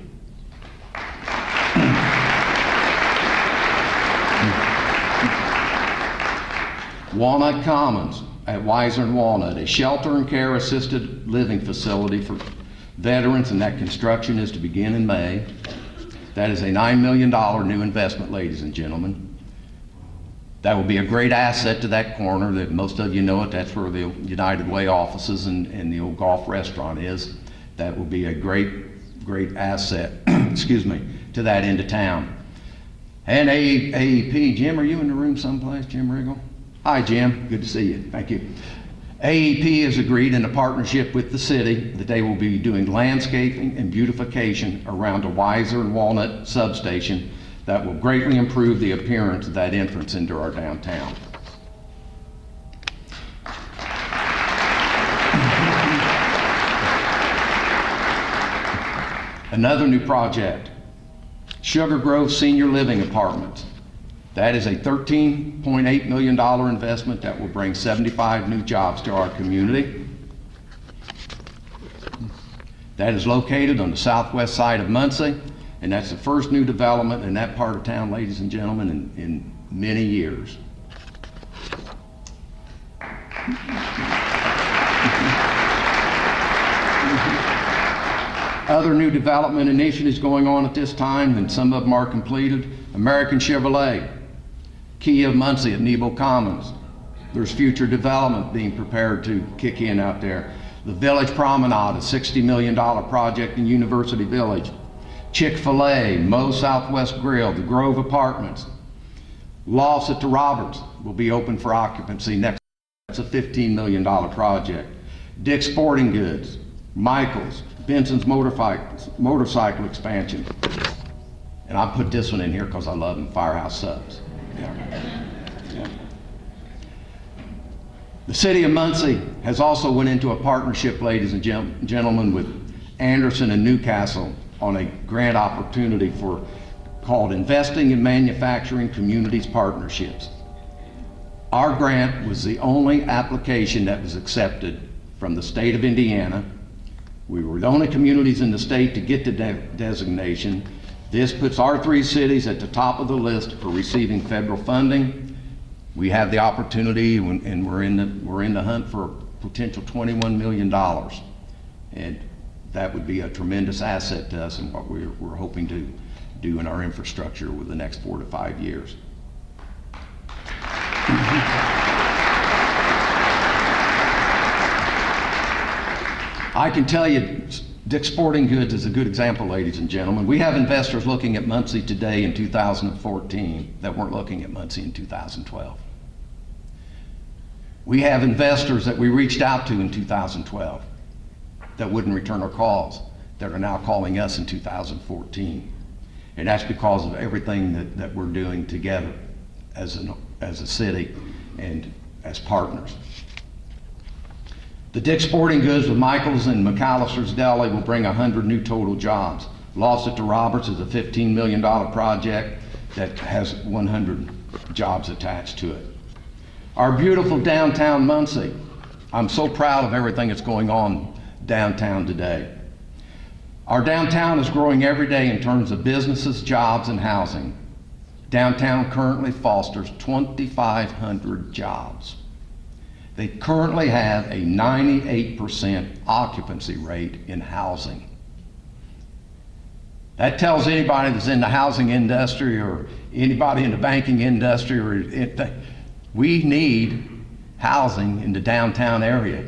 Walnut Commons at Weiser and Walnut, a shelter and care assisted living facility for veterans, and that construction is to begin in May. That is a $9 million new investment, ladies and gentlemen. That will be a great asset to that corner. That most of you know it. That's where the United Way offices and the old golf restaurant is. That will be a great asset, excuse me, to that end of town. And AEP, Jim, are you in the room someplace, Jim Riggle? Hi, Jim. Good to see you. Thank you. AEP has agreed in a partnership with the city that they will be doing landscaping and beautification around a Weiser and Walnut substation that will greatly improve the appearance of that entrance into our downtown. Another new project, Sugar Grove Senior Living Apartments. That is a $13.8 million investment that will bring 75 new jobs to our community. That is located on the southwest side of Muncie, and that's the first new development in that part of town, ladies and gentlemen, in many years. Other new development initiatives going on at this time, and some of them are completed. American Chevrolet, Kia of Muncie at Nebo Commons. There's future development being prepared to kick in out there. The Village Promenade, a $60 million project in University Village. Chick-fil-A, Moe's Southwest Grill, the Grove Apartments. Loss at the Roberts will be open for occupancy next. That's a $15 million project. Dick's Sporting Goods, Michael's, Benson's motorcycle expansion. And I put this one in here because I love them, Firehouse Subs. Yeah. The city of Muncie has also went into a partnership, ladies and gentlemen, with Anderson and Newcastle on a grant opportunity called Investing in Manufacturing Communities Partnerships. Our grant was the only application that was accepted from the state of Indiana. We were the only communities in the state to get the designation. This puts our 3 cities at the top of the list for receiving federal funding. We have the opportunity, and we're in the hunt for a potential $21 million. And that would be a tremendous asset to us and what we're hoping to do in our infrastructure over the next 4 to 5 years. I can tell you, Dick's Sporting Goods is a good example, ladies and gentlemen. We have investors looking at Muncie today in 2014 that weren't looking at Muncie in 2012. We have investors that we reached out to in 2012 that wouldn't return our calls, that are now calling us in 2014. And that's because of everything that we're doing together as a city and as partners. The Dick's Sporting Goods with Michael's and McAllister's Deli will bring 100 new total jobs. Lost at the Roberts is a $15 million project that has 100 jobs attached to it. Our beautiful downtown Muncie. I'm so proud of everything that's going on downtown today. Our downtown is growing every day in terms of businesses, jobs, and housing. Downtown currently fosters 2,500 jobs. They currently have a 98% occupancy rate in housing. That tells anybody that's in the housing industry or anybody in the banking industry, we need housing in the downtown area.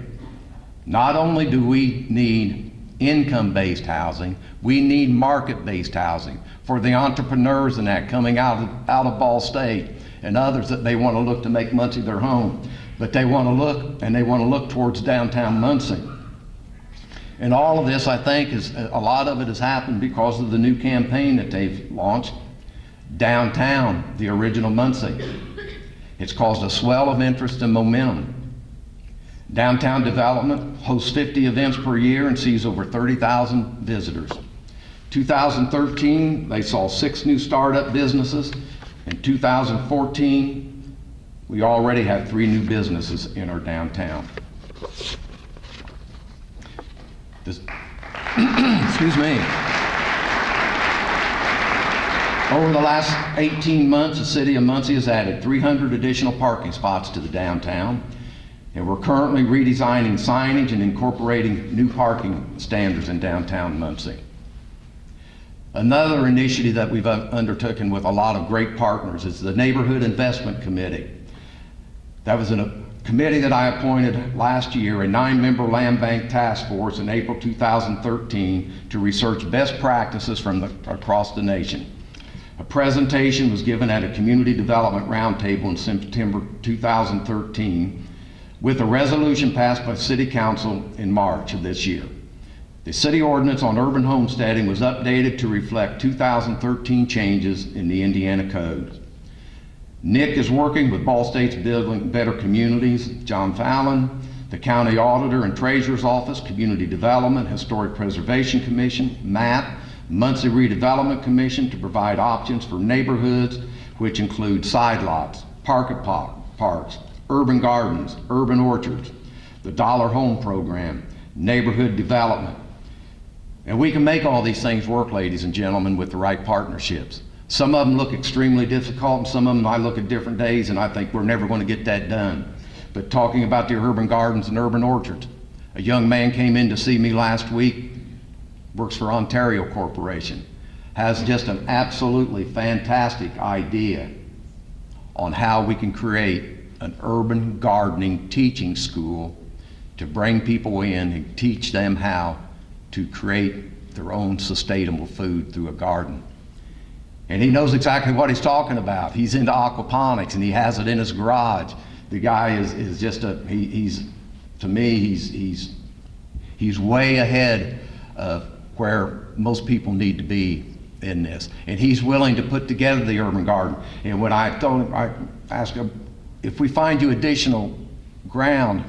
Not only do we need income-based housing, we need market-based housing for the entrepreneurs and that coming out of Ball State and others that they want to look to make Muncie their home. But they want to look towards downtown Muncie. And all of this, I think, a lot of it has happened because of the new campaign that they've launched, Downtown, the original Muncie. It's caused a swell of interest and momentum. Downtown development hosts 50 events per year and sees over 30,000 visitors. 2013, they saw 6 new startup businesses. In 2014, we already have 3 new businesses in our downtown. Excuse me. Over the last 18 months, the city of Muncie has added 300 additional parking spots to the downtown, and we're currently redesigning signage and incorporating new parking standards in downtown Muncie. Another initiative that we've undertaken with a lot of great partners is the Neighborhood Investment Committee. That was a committee that I appointed last year, a 9-member land bank task force in April 2013 to research best practices from across the nation. A presentation was given at a community development roundtable in September 2013 with a resolution passed by City Council in March of this year. The city ordinance on urban homesteading was updated to reflect 2013 changes in the Indiana Code. Nick is working with Ball State's Building Better Communities, John Fallon, the County Auditor and Treasurer's Office, Community Development, Historic Preservation Commission, MAP, Muncie Redevelopment Commission to provide options for neighborhoods, which include side lots, parks, urban gardens, urban orchards, the Dollar Home Program, neighborhood development. And we can make all these things work, ladies and gentlemen, with the right partnerships. Some of them look extremely difficult, and some of them I look at different days and I think we're never going to get that done. But talking about the urban gardens and urban orchards, a young man came in to see me last week works for Ontario Corporation, has just an absolutely fantastic idea on how we can create an urban gardening teaching school to bring people in and teach them how to create their own sustainable food through a garden. And he knows exactly what he's talking about. He's into aquaponics and he has it in his garage. The guy is just to me, he's way ahead of where most people need to be in this. And he's willing to put together the urban garden. And when I told him, I asked him, if we find you additional ground,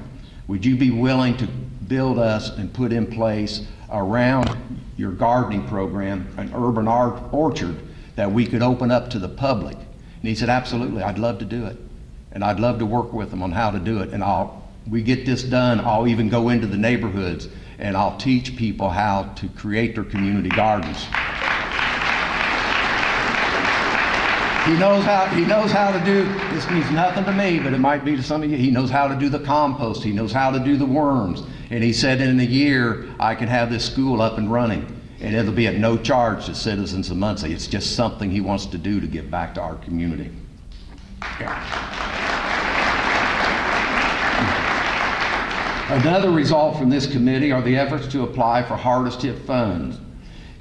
would you be willing to build us and put in place around your gardening program an urban orchard that we could open up to the public? And he said, absolutely, I'd love to do it. And I'd love to work with them on how to do it. And we get this done, I'll even go into the neighborhoods and I'll teach people how to create their community gardens. He knows how to do, this means nothing to me, but it might be to some of you. He knows how to do the compost. He knows how to do the worms. And he said in a year, I can have this school up and running. And it'll be at no charge to citizens of Muncie. It's just something he wants to do to give back to our community. Another result from this committee are the efforts to apply for hardest hit funds.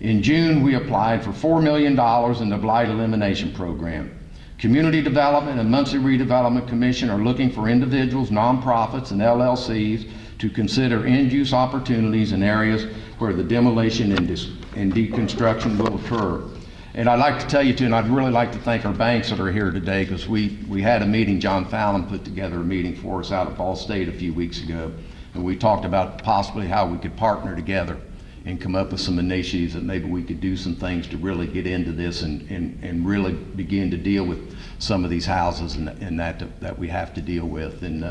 In June, we applied for $4 million in the Blight Elimination Program. Community Development and Muncie Redevelopment Commission are looking for individuals, nonprofits, and LLCs to consider end-use opportunities in areas where the demolition and deconstruction will occur. And I'd like to tell you too, and I'd really like to thank our banks that are here today, because we had a meeting, John Fallon put together a meeting for us out at Ball State a few weeks ago, and we talked about possibly how we could partner together and come up with some initiatives that maybe we could do some things to really get into this and really begin to deal with some of these houses and that we have to deal with. And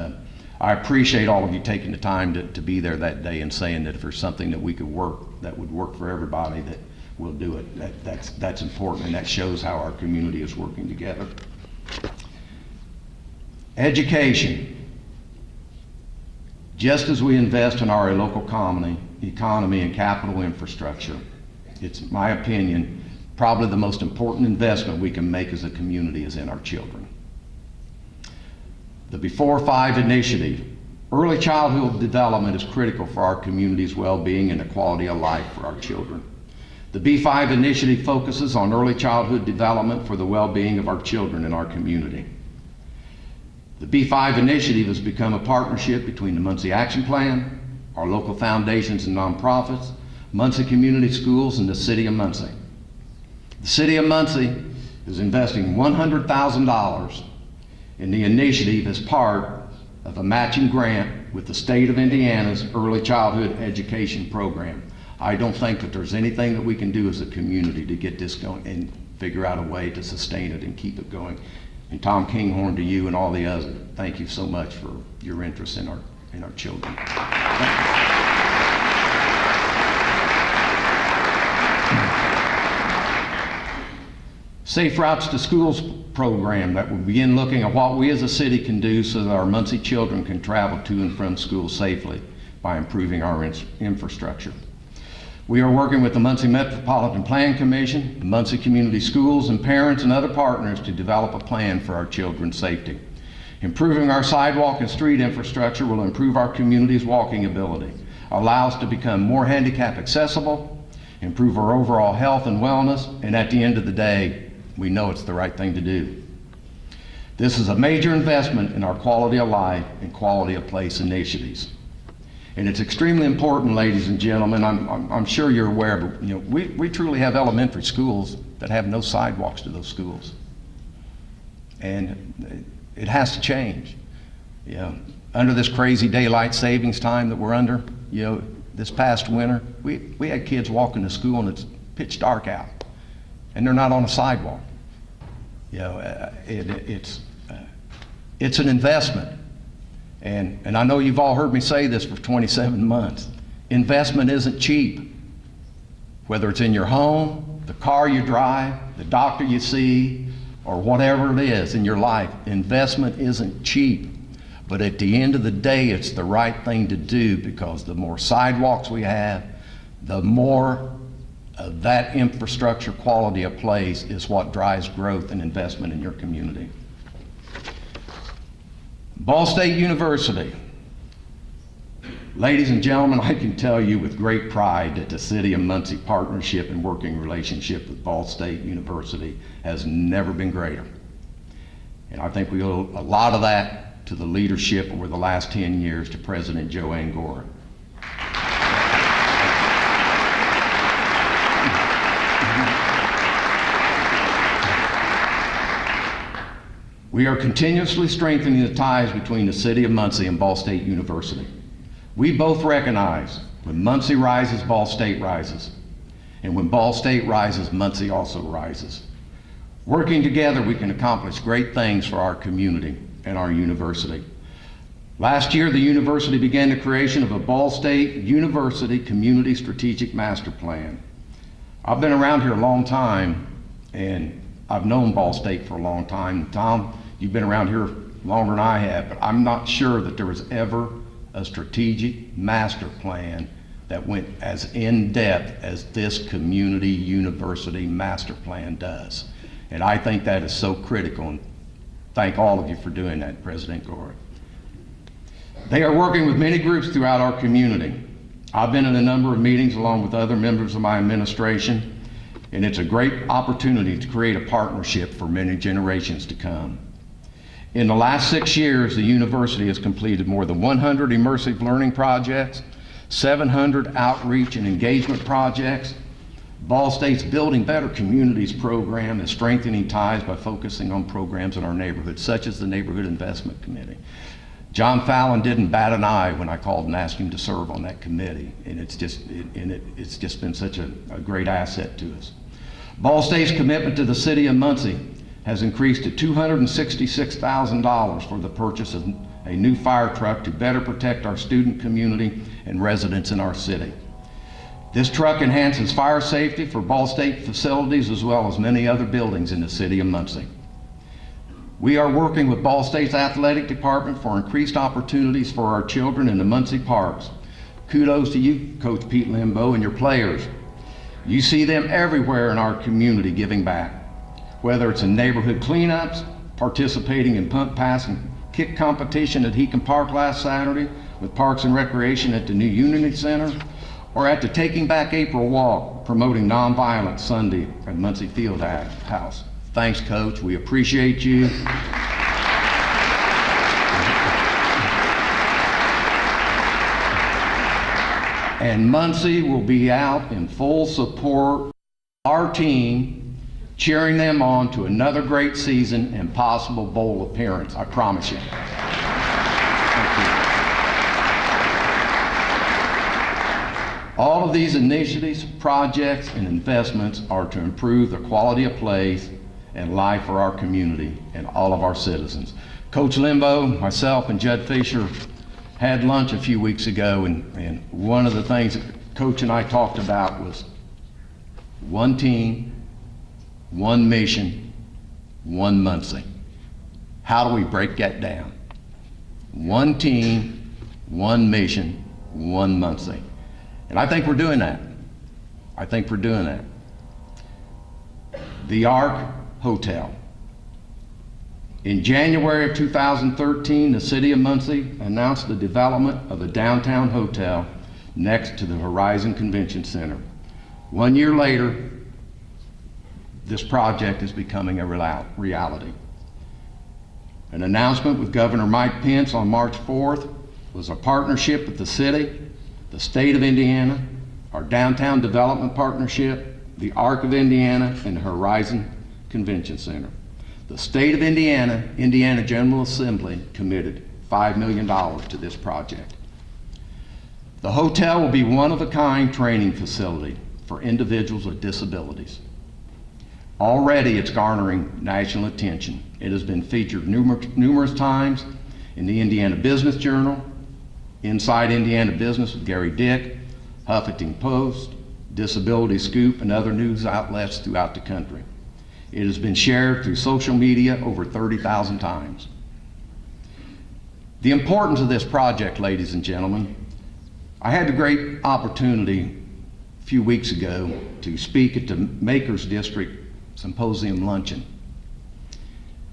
I appreciate all of you taking the time to be there that day and saying that if there's something that we could work, that would work for everybody, that we'll do it. That's important, and that shows how our community is working together. Education. Just as we invest in our local economy and capital infrastructure, it's my opinion, probably the most important investment we can make as a community is in our children. The Before 5 initiative, early childhood development is critical for our community's well-being and the quality of life for our children. The B5 initiative focuses on early childhood development for the well-being of our children in our community. The B5 initiative has become a partnership between the Muncie Action Plan, our local foundations and nonprofits, Muncie Community Schools, and the City of Muncie. The City of Muncie is investing $100,000 in the initiative as part of a matching grant with the state of Indiana's early childhood education program. I don't think that there's anything that we can do as a community to get this going and figure out a way to sustain it and keep it going. And Tom Kinghorn, to you and all the others, thank you so much for your interest in our children. Safe Routes to Schools program that will begin looking at what we as a city can do so that our Muncie children can travel to and from school safely by improving our infrastructure. We are working with the Muncie Metropolitan Plan Commission, the Muncie Community Schools, and parents and other partners to develop a plan for our children's safety. Improving our sidewalk and street infrastructure will improve our community's walking ability, allow us to become more handicap accessible, improve our overall health and wellness, and at the end of the day, we know it's the right thing to do. This is a major investment in our quality of life and quality of place initiatives. And it's extremely important, ladies and gentlemen, I'm sure you're aware, but we truly have elementary schools that have no sidewalks to those schools. And it has to change. Under this crazy daylight savings time that we're under, this past winter, we had kids walking to school and it's pitch dark out, and they're not on a sidewalk. It's an investment. And I know you've all heard me say this for 27 months. Investment isn't cheap. Whether it's in your home, the car you drive, the doctor you see, or whatever it is in your life, investment isn't cheap. But at the end of the day, it's the right thing to do, because the more sidewalks we have, the more that infrastructure quality of place is what drives growth and investment in your community. Ball State University. Ladies and gentlemen, I can tell you with great pride that the City of Muncie partnership and working relationship with Ball State University has never been greater. And I think we owe a lot of that to the leadership over the last 10 years to President Joanne Gore. We are continuously strengthening the ties between the City of Muncie and Ball State University. We both recognize when Muncie rises, Ball State rises. And when Ball State rises, Muncie also rises. Working together, we can accomplish great things for our community and our university. Last year, the university began the creation of a Ball State University Community Strategic Master Plan. I've been around here a long time, and I've known Ball State for a long time. Tom, you've been around here longer than I have, but I'm not sure that there was ever a strategic master plan that went as in-depth as this community university master plan does. And I think that is so critical, and thank all of you for doing that, President Gore. They are working with many groups throughout our community. I've been in a number of meetings along with other members of my administration, and it's a great opportunity to create a partnership for many generations to come. In the last 6 years, the university has completed more than 100 immersive learning projects, 700 outreach and engagement projects. Ball State's Building Better Communities program is strengthening ties by focusing on programs in our neighborhood, such as the Neighborhood Investment Committee. John Fallon didn't bat an eye when I called and asked him to serve on that committee, and it's just been such a great asset to us. Ball State's commitment to the City of Muncie has increased to $266,000 for the purchase of a new fire truck to better protect our student community and residents in our city. This truck enhances fire safety for Ball State facilities as well as many other buildings in the City of Muncie. We are working with Ball State's athletic department for increased opportunities for our children in the Muncie parks. Kudos to you, Coach Pete Limbo, and your players. You see them everywhere in our community giving back. Whether it's in neighborhood cleanups, participating in punt, pass, and kick competition at Heacon Park last Saturday, with Parks and Recreation at the new Unity Center, or at the Taking Back April Walk, promoting nonviolence Sunday at Muncie Field House. Thanks, Coach. We appreciate you. And Muncie will be out in full support of our team, cheering them on to another great season and possible bowl appearance, I promise you. Thank you. All of these initiatives, projects, and investments are to improve the quality of place and life for our community and all of our citizens. Coach Limbo, myself, and Judd Fisher had lunch a few weeks ago, and one of the things that Coach and I talked about was one team, one mission, one Muncie. How do we break that down? One team, one mission, one Muncie. And I think we're doing that. I think we're doing that. The Ark Hotel. In January of 2013, the City of Muncie announced the development of a downtown hotel next to the Horizon Convention Center. 1 year later, this project is becoming a reality. An announcement with Governor Mike Pence on March 4th was a partnership with the city, the state of Indiana, our downtown development partnership, the Arc of Indiana, and the Horizon Convention Center. The state of Indiana, Indiana General Assembly, committed $5 million to this project. The hotel will be one-of-a-kind training facility for individuals with disabilities. Already it's garnering national attention. It has been featured numerous times in the Indiana Business Journal, Inside Indiana Business with Gary Dick, Huffington Post, Disability Scoop, and other news outlets throughout the country. It has been shared through social media over 30,000 times. The importance of this project, ladies and gentlemen, I had the great opportunity a few weeks ago to speak at the Makers District Symposium Luncheon.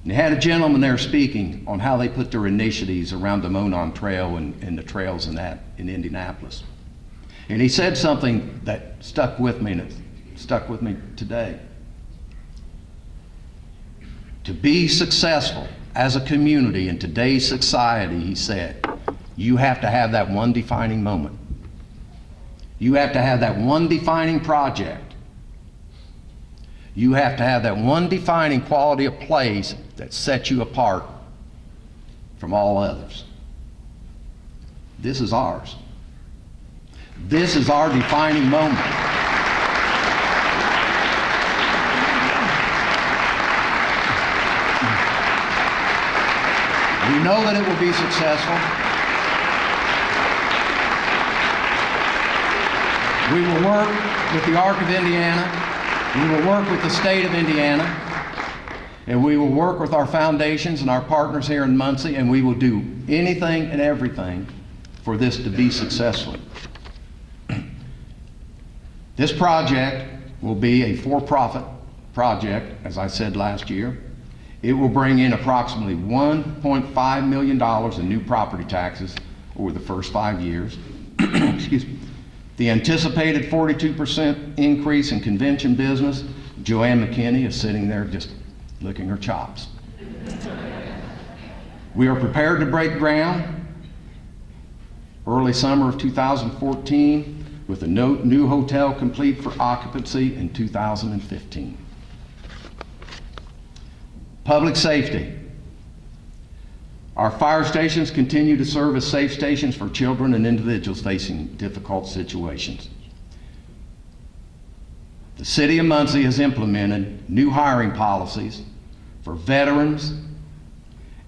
And they had a gentleman there speaking on how they put their initiatives around the Monon Trail and the trails in Indianapolis. And he said something that stuck with me, and it stuck with me today. To be successful as a community in today's society, he said, you have to have that one defining moment. You have to have that one defining project. You have to have that one defining quality of place that sets you apart from all others. This is ours. This is our defining moment. We know that it will be successful. We will work with the Arc of Indiana. We will work with the state of Indiana. And we will work with our foundations and our partners here in Muncie, and we will do anything and everything for this to be successful. This project will be a for-profit project, as I said last year. It will bring in approximately $1.5 million in new property taxes over the first 5 years. Excuse me. The anticipated 42% increase in convention business, Joanne McKinney is sitting there just licking her chops. We are prepared to break ground early summer of 2014 with a new hotel complete for occupancy in 2015. Public safety. Our fire stations continue to serve as safe stations for children and individuals facing difficult situations. The City of Muncie has implemented new hiring policies for veterans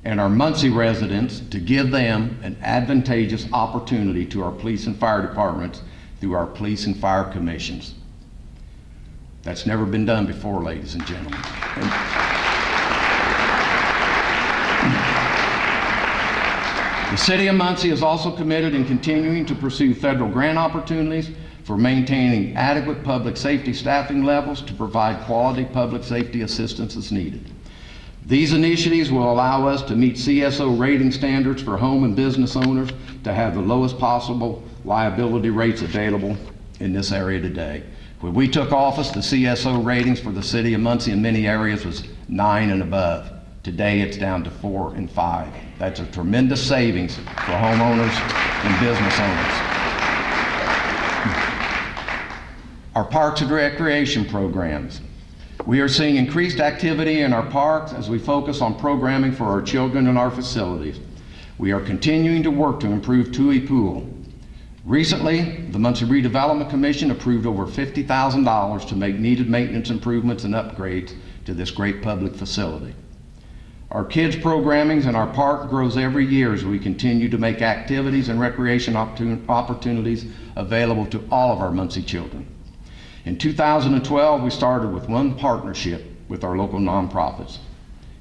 and our Muncie residents to give them an advantageous opportunity to our police and fire departments through our police and fire commissions. That's never been done before, ladies and gentlemen. The City of Muncie is also committed in continuing to pursue federal grant opportunities for maintaining adequate public safety staffing levels to provide quality public safety assistance as needed. These initiatives will allow us to meet CSO rating standards for home and business owners to have the lowest possible liability rates available in this area today. When we took office, the CSO ratings for the City of Muncie in many areas was 9 and above. Today it's down to 4 and 5. That's a tremendous savings for homeowners and business owners. Our parks and recreation programs. We are seeing increased activity in our parks as we focus on programming for our children in our facilities. We are continuing to work to improve Tui Pool. Recently, the Muncie Redevelopment Commission approved over $50,000 to make needed maintenance improvements and upgrades to this great public facility. Our kids' programming in our park grows every year as we continue to make activities and recreation opportunities available to all of our Muncie children. In 2012, we started with one partnership with our local nonprofits.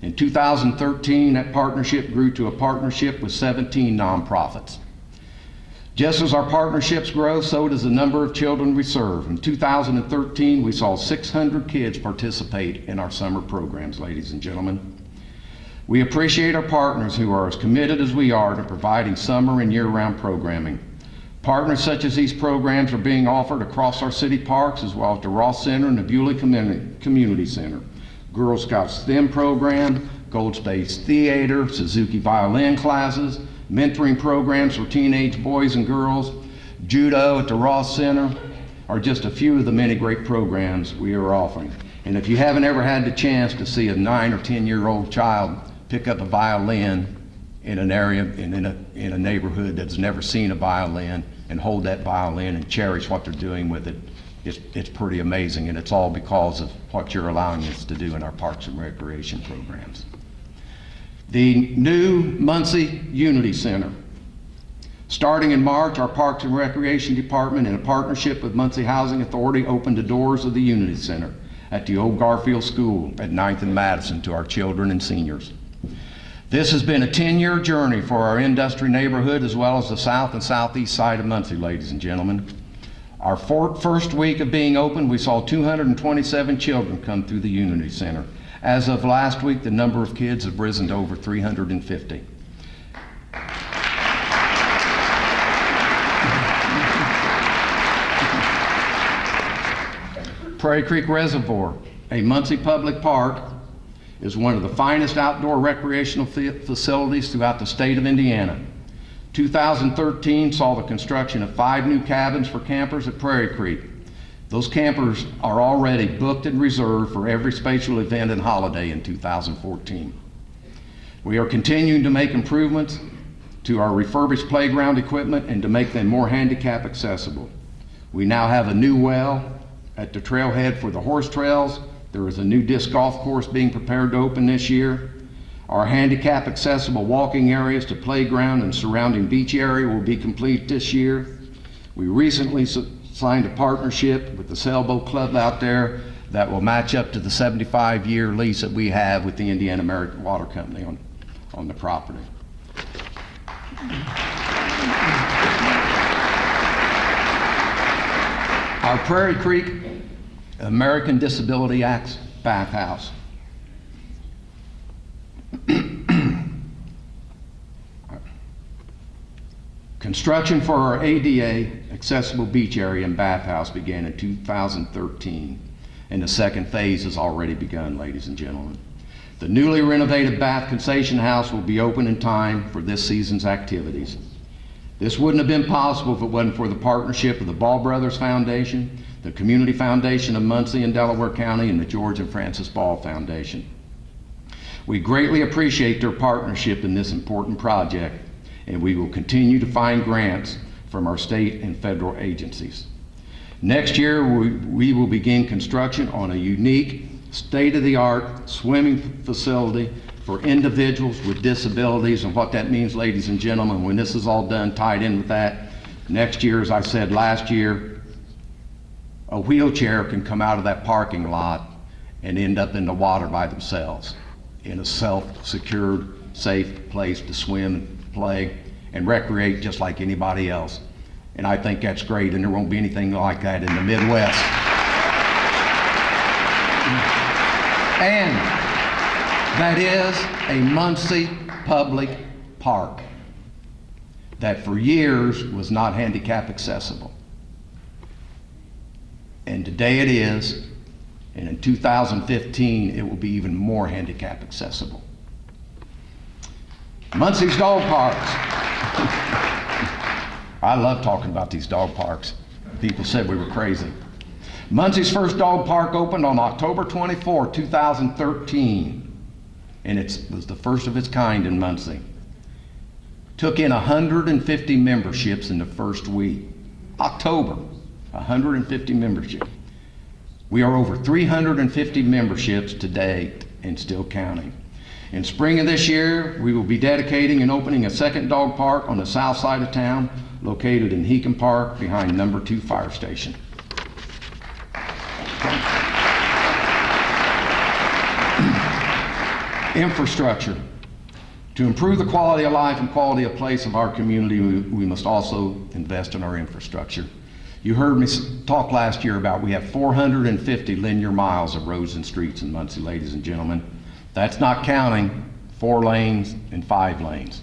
In 2013, that partnership grew to a partnership with 17 nonprofits. Just as our partnerships grow, so does the number of children we serve. In 2013, we saw 600 kids participate in our summer programs, ladies and gentlemen. We appreciate our partners who are as committed as we are to providing summer and year-round programming. Partners such as these programs are being offered across our city parks as well as the Ross Center and the Bewley Community Center. Girl Scout STEM program, Gold Space Theater, Suzuki violin classes, mentoring programs for teenage boys and girls, judo at the Ross Center are just a few of the many great programs we are offering. And if you haven't ever had the chance to see a 9 or 10-year-old child pick up a violin in an area, in a neighborhood that's never seen a violin and hold that violin and cherish what they're doing with it, it's pretty amazing, and it's all because of what you're allowing us to do in our parks and recreation programs. The new Muncie Unity Center. Starting in March, our Parks and Recreation Department, in a partnership with Muncie Housing Authority, opened the doors of the Unity Center at the old Garfield School at 9th and Madison to our children and seniors. This has been a 10-year journey for our industry neighborhood as well as the south and southeast side of Muncie, ladies and gentlemen. Our first week of being open, we saw 227 children come through the Unity Center. As of last week, the number of kids have risen to over 350. Prairie Creek Reservoir, a Muncie public park, is one of the finest outdoor recreational facilities throughout the state of Indiana. 2013 saw the construction of 5 new cabins for campers at Prairie Creek. Those campers are already booked and reserved for every special event and holiday in 2014. We are continuing to make improvements to our refurbished playground equipment and to make them more handicap accessible. We now have a new well at the trailhead for the horse trails. There is a new disc golf course being prepared to open this year. Our handicap accessible walking areas to playground and surrounding beach area will be complete this year. We recently signed a partnership with the Sailboat Club out there that will match up to the 75-year lease that we have with the Indiana American Water Company on the property. Our Prairie Creek American Disability Acts bathhouse. Construction for our ADA accessible beach area and bathhouse began in 2013, and the second phase has already begun, ladies and gentlemen. The newly renovated bath concession house will be open in time for this season's activities. This wouldn't have been possible if it wasn't for the partnership of the Ball Brothers Foundation, the Community Foundation of Muncie and Delaware County, and the George and Frances Ball Foundation. We greatly appreciate their partnership in this important project, and we will continue to find grants from our state and federal agencies. Next year, we will begin construction on a unique, state-of-the-art swimming facility for individuals with disabilities. And what that means, ladies and gentlemen, when this is all done, tied in with that, next year, as I said last year, a wheelchair can come out of that parking lot and end up in the water by themselves in a self-secured, safe place to swim, play, and recreate just like anybody else. And I think that's great, and there won't be anything like that in the Midwest. And that is a Muncie public park that for years was not handicap accessible. And today it is, and in 2015 it will be even more handicap accessible. Muncie's dog parks. I love talking about these dog parks. People said we were crazy. Muncie's first dog park opened on October 24, 2013, and it was the first of its kind in Muncie. Took in 150 memberships in the first week. October, 150 memberships. We are over 350 memberships to date and still counting. In spring of this year, we will be dedicating and opening a second dog park on the south side of town, located in Heacon Park behind number 2 fire station. Infrastructure. To improve the quality of life and quality of place of our community, we must also invest in our infrastructure. You heard me talk last year about we have 450 linear miles of roads and streets in Muncie, ladies and gentlemen. That's not counting 4 lanes and 5 lanes.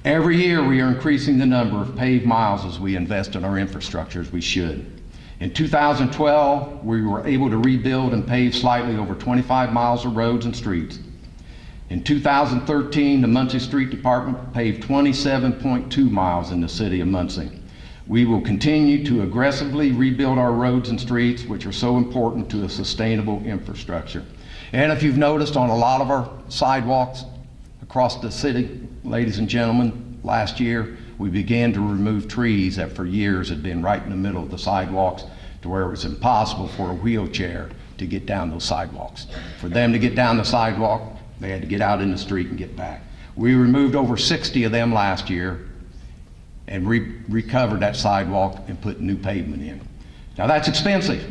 Every year we are increasing the number of paved miles as we invest in our infrastructure, as we should. In 2012, we were able to rebuild and pave slightly over 25 miles of roads and streets. In 2013, the Muncie Street Department paved 27.2 miles in the city of Muncie. We will continue to aggressively rebuild our roads and streets, which are so important to a sustainable infrastructure. And if you've noticed on a lot of our sidewalks across the city, ladies and gentlemen, last year we began to remove trees that for years had been right in the middle of the sidewalks to where it was impossible for a wheelchair to get down those sidewalks. For them to get down the sidewalk, they had to get out in the street and get back. We removed over 60 of them last year and recovered that sidewalk and put new pavement in. Now that's expensive.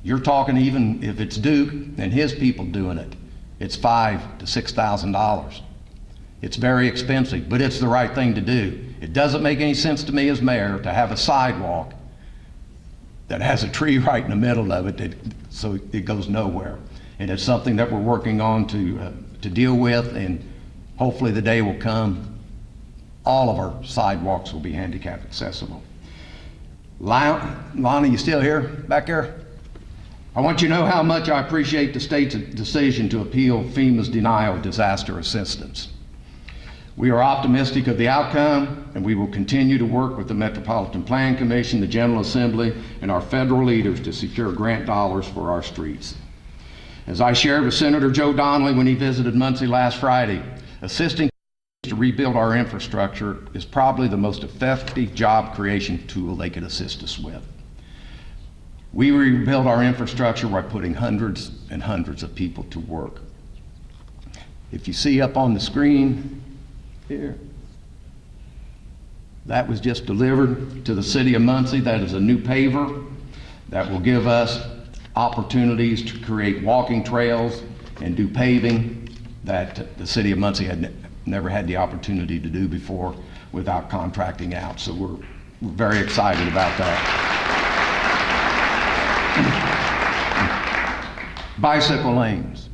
You're talking, even if it's Duke and his people doing it, it's $5,000 to $6,000. It's very expensive, but it's the right thing to do. It doesn't make any sense to me as mayor to have a sidewalk that has a tree right in the middle of it, so it goes nowhere. And it's something that we're working on to deal with, and hopefully the day will come all of our sidewalks will be handicap accessible. Lonnie, you still here back there? I want you to know how much I appreciate the state's decision to appeal FEMA's denial of disaster assistance. We are optimistic of the outcome, and we will continue to work with the Metropolitan Plan Commission, the General Assembly, and our federal leaders to secure grant dollars for our streets. As I shared with Senator Joe Donnelly when he visited Muncie last Friday, assisting to rebuild our infrastructure is probably the most effective job creation tool they could assist us with. We rebuild our infrastructure by putting hundreds and hundreds of people to work. If you see up on the screen here, that was just delivered to the city of Muncie. That is a new paver that will give us opportunities to create walking trails and do paving that the city of Muncie had never had the opportunity to do before without contracting out. So we're very excited about that. Bicycle lanes.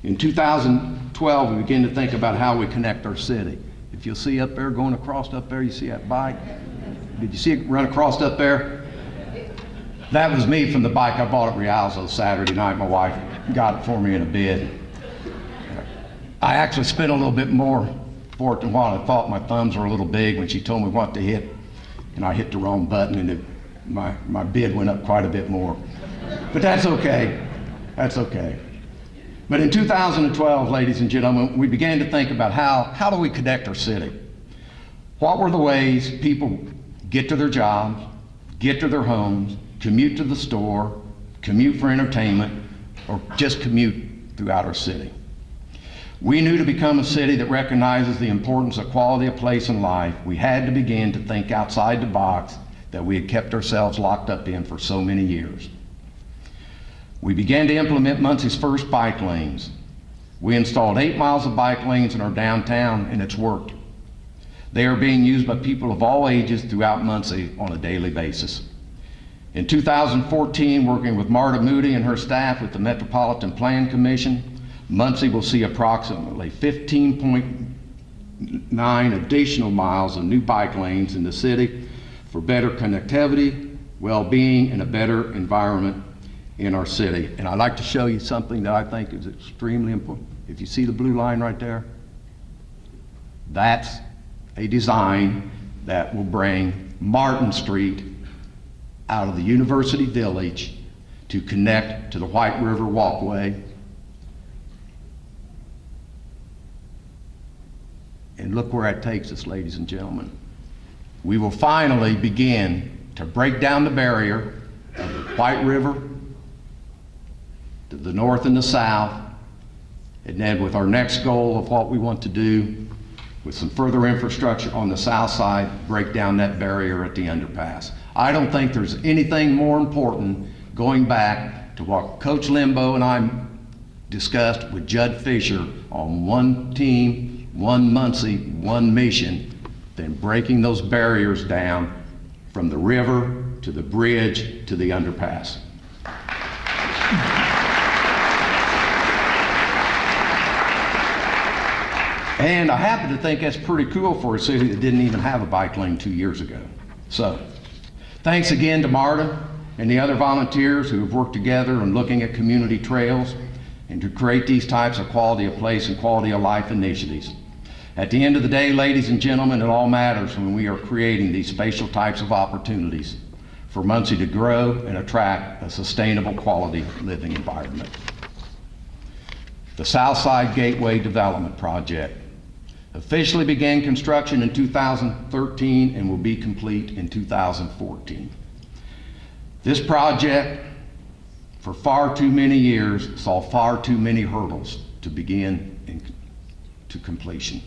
In 2012, we began to think about how we connect our city. If you'll see up there, going across up there, you see that bike? Did you see it run across up there? That was me from the bike I bought at Rialzo Saturday night. My wife got it for me in a bid. I actually spent a little bit more for it than what I thought. My thumbs were a little big when she told me what to hit, and I hit the wrong button, and my bid went up quite a bit more. But that's okay. That's okay. But in 2012, ladies and gentlemen, we began to think about how do we connect our city? What were the ways people get to their jobs, get to their homes, commute to the store, commute for entertainment, or just commute throughout our city? We knew to become a city that recognizes the importance of quality of place in life, we had to begin to think outside the box that we had kept ourselves locked up in for so many years. We began to implement Muncie's first bike lanes. We installed 8 miles of bike lanes in our downtown, and it's worked. They are being used by people of all ages throughout Muncie on a daily basis. In 2014, working with Marta Moody and her staff with the Metropolitan Plan Commission, Muncie will see approximately 15.9 additional miles of new bike lanes in the city for better connectivity, well-being, and a better environment in our city. And I'd like to show you something that I think is extremely important. If you see the blue line right there, that's a design that will bring Martin Street out of the University Village to connect to the White River Walkway. And look where that takes us, ladies and gentlemen. We will finally begin to break down the barrier of the White River to the north and the south, and then with our next goal of what we want to do with some further infrastructure on the south side, break down that barrier at the underpass. I don't think there's anything more important, going back to what Coach Limbo and I discussed with Judd Fisher on one team, one Muncie, one mission, than breaking those barriers down from the river to the bridge to the underpass. And I happen to think that's pretty cool for a city that didn't even have a bike lane 2 years ago. So, thanks again to Marta and the other volunteers who have worked together on looking at community trails and to create these types of quality of place and quality of life initiatives. At the end of the day, ladies and gentlemen, it all matters when we are creating these spatial types of opportunities for Muncie to grow and attract a sustainable quality living environment. The Southside Gateway Development Project officially began construction in 2013 and will be complete in 2014. This project, for far too many years, saw far too many hurdles to begin to completion.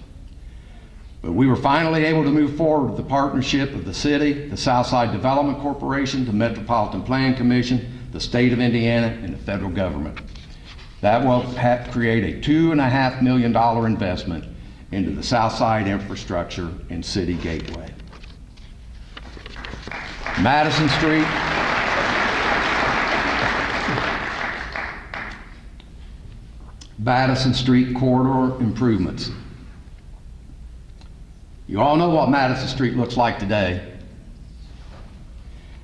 But we were finally able to move forward with the partnership of the city, the Southside Development Corporation, the Metropolitan Plan Commission, the state of Indiana, and the federal government. That will create a $2.5 million investment into the Southside infrastructure and city gateway. Madison Street. Madison Street corridor improvements. You all know what Madison Street looks like today.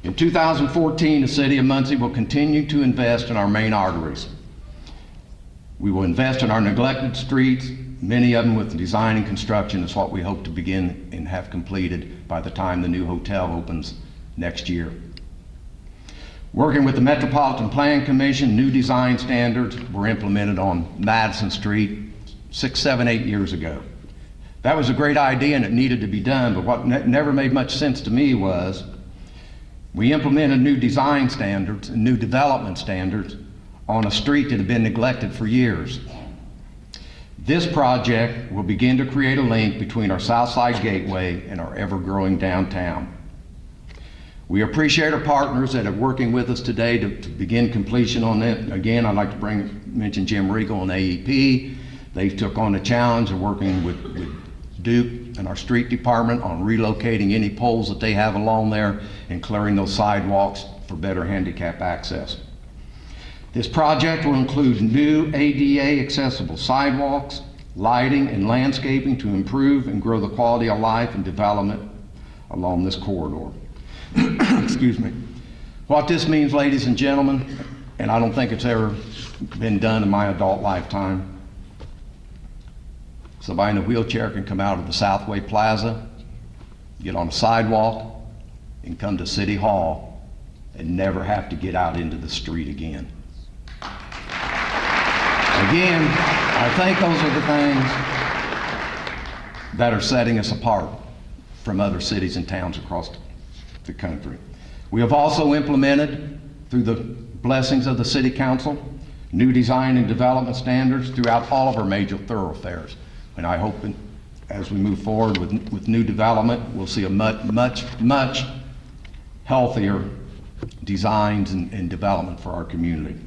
In 2014, the City of Muncie will continue to invest in our main arteries. We will invest in our neglected streets, many of them with design and construction is what we hope to begin and have completed by the time the new hotel opens next year. Working with the Metropolitan Plan Commission, new design standards were implemented on Madison Street 6, 7, 8 years ago. That was a great idea and it needed to be done, but what never made much sense to me was we implemented new design standards and new development standards on a street that had been neglected for years. This project will begin to create a link between our Southside Gateway and our ever-growing downtown. We appreciate our partners that are working with us today to begin completion on it. Again, I'd like to mention Jim Regal and AEP. They took on the challenge of working with Duke and our street department on relocating any poles that they have along there and clearing those sidewalks for better handicap access. This project will include new ADA accessible sidewalks, lighting, and landscaping to improve and grow the quality of life and development along this corridor. Excuse me. What this means, ladies and gentlemen, and I don't think it's ever been done in my adult lifetime, somebody in a wheelchair can come out of the Southway Plaza, get on a sidewalk, and come to City Hall and never have to get out into the street again. Again, I think those are the things that are setting us apart from other cities and towns across the country. We have also implemented, through the blessings of the City Council, new design and development standards throughout all of our major thoroughfares. And I hope as we move forward with new development, we'll see a much healthier designs and development for our community.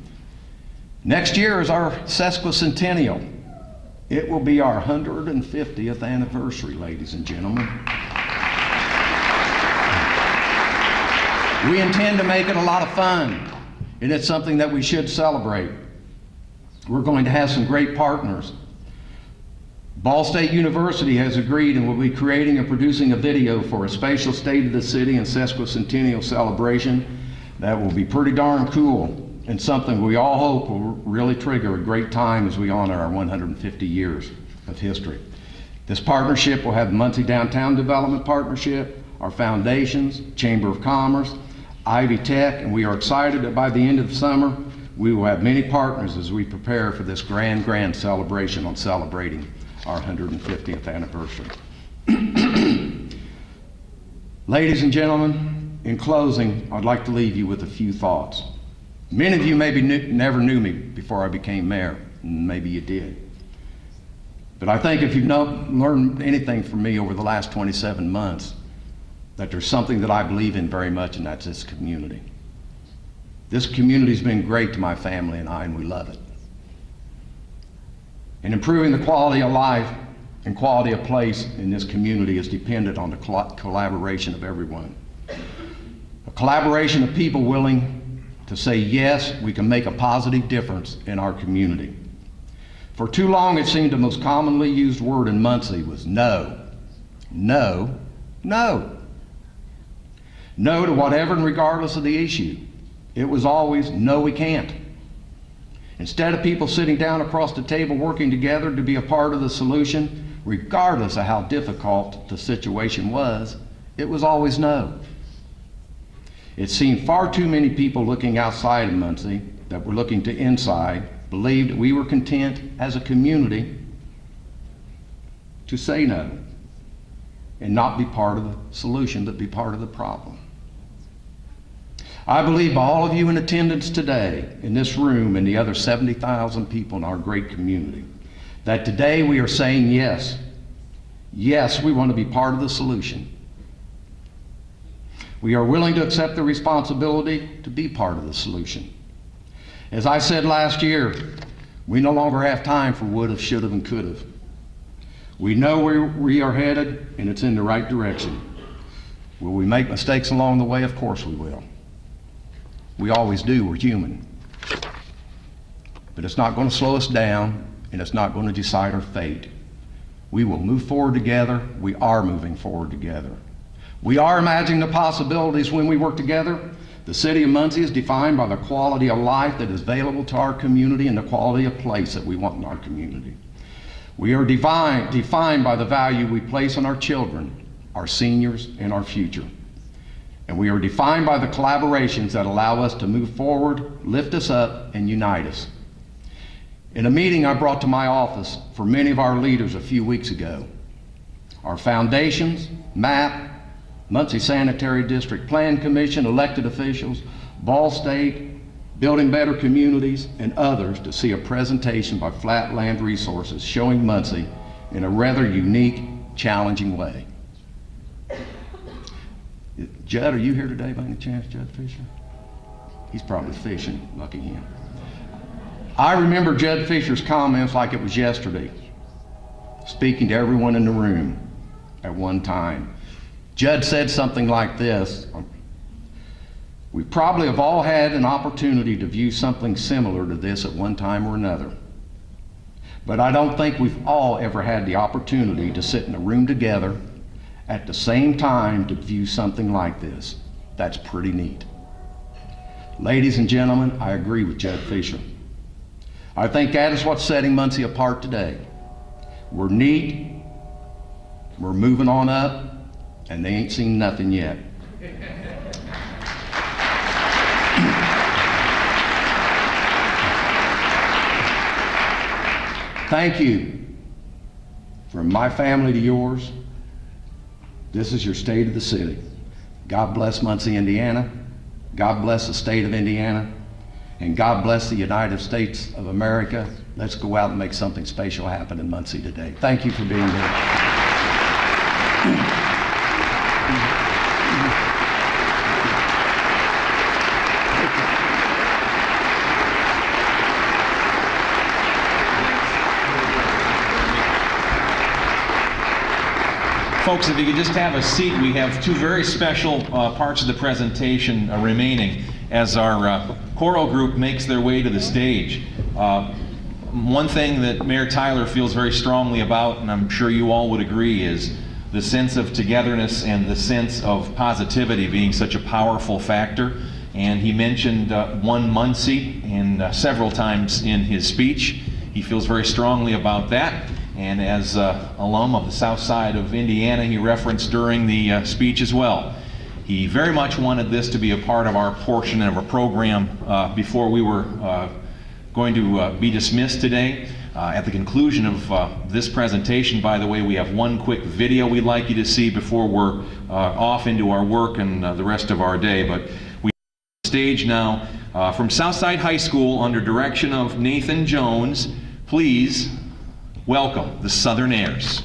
Next year is our sesquicentennial. It will be our 150th anniversary, ladies and gentlemen. We intend to make it a lot of fun, and it's something that we should celebrate. We're going to have some great partners. Ball State University has agreed and will be creating and producing a video for a special State of the City and sesquicentennial celebration that will be pretty darn cool and something we all hope will really trigger a great time as we honor our 150 years of history. This partnership will have the Muncie Downtown Development Partnership, our foundations, Chamber of Commerce, Ivy Tech, and we are excited that by the end of the summer, we will have many partners as we prepare for this grand celebration on celebrating our 150th anniversary. Ladies and gentlemen, in closing, I'd like to leave you with a few thoughts. Many of you maybe never knew me before I became mayor, and maybe you did. But I think if you've learned anything from me over the last 27 months, that there's something that I believe in very much, and that's this community. This community's been great to my family and I, and we love it. And improving the quality of life and quality of place in this community is dependent on the collaboration of everyone. A collaboration of people willing to say, yes, we can make a positive difference in our community. For too long, it seemed the most commonly used word in Muncie was no. No, no. No to whatever and regardless of the issue. It was always, no, we can't. Instead of people sitting down across the table working together to be a part of the solution, regardless of how difficult the situation was, it was always no. It seemed far too many people looking outside of Muncie that were looking to inside believed we were content as a community to say no and not be part of the solution, but be part of the problem. I believe by all of you in attendance today in this room and the other 70,000 people in our great community, that today we are saying yes. Yes, we want to be part of the solution. We are willing to accept the responsibility to be part of the solution. As I said last year, we no longer have time for would've, should've, and could've. We know where we are headed, and it's in the right direction. Will we make mistakes along the way? Of course we will. We always do. We're human. But it's not going to slow us down, and it's not going to decide our fate. We will move forward together. We are moving forward together. We are imagining the possibilities when we work together. The city of Muncie is defined by the quality of life that is available to our community and the quality of place that we want in our community. We are defined by the value we place on our children, our seniors, and our future. And we are defined by the collaborations that allow us to move forward, lift us up, and unite us. In a meeting I brought to my office for many of our leaders a few weeks ago, our foundations, MAP, Muncie Sanitary District Plan Commission, elected officials, Ball State, Building Better Communities, and others to see a presentation by Flatland Resources showing Muncie in a rather unique, challenging way. Judd, are you here today by any chance, Judd Fisher? He's probably fishing, lucky him. I remember Judd Fisher's comments like it was yesterday, speaking to everyone in the room at one time. Judd said something like this: we probably have all had an opportunity to view something similar to this at one time or another. But I don't think we've all ever had the opportunity to sit in a room together at the same time to view something like this. That's pretty neat. Ladies and gentlemen, I agree with Judd Fisher. I think that is what's setting Muncie apart today. We're neat, we're moving on up, and they ain't seen nothing yet. Thank you. From my family to yours, this is your state of the city. God bless Muncie, Indiana. God bless the state of Indiana. And God bless the United States of America. Let's go out and make something special happen in Muncie today. Thank you for being here. Folks, if you could just have a seat, we have two very special parts of the presentation remaining as our choral group makes their way to the stage. One thing that Mayor Tyler feels very strongly about, and I'm sure you all would agree, is the sense of togetherness and the sense of positivity being such a powerful factor. And he mentioned One Muncie and several times in his speech. He feels very strongly about that. And as alum of the south side of Indiana, he referenced during the speech as well. He very much wanted this to be a part of our portion of our program before we were going to be dismissed today. At the conclusion of this presentation, by the way, we have one quick video we'd like you to see before we're off into our work and the rest of our day. But we have stage now from Southside High School under direction of Nathan Jones. Please welcome the Southern Airs.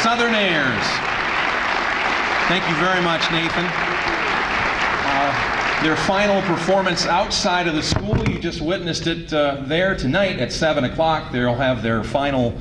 Southern Airs. Thank you very much, Nathan. Their final performance outside of the school, you just witnessed it there tonight at 7 o'clock. They'll have their final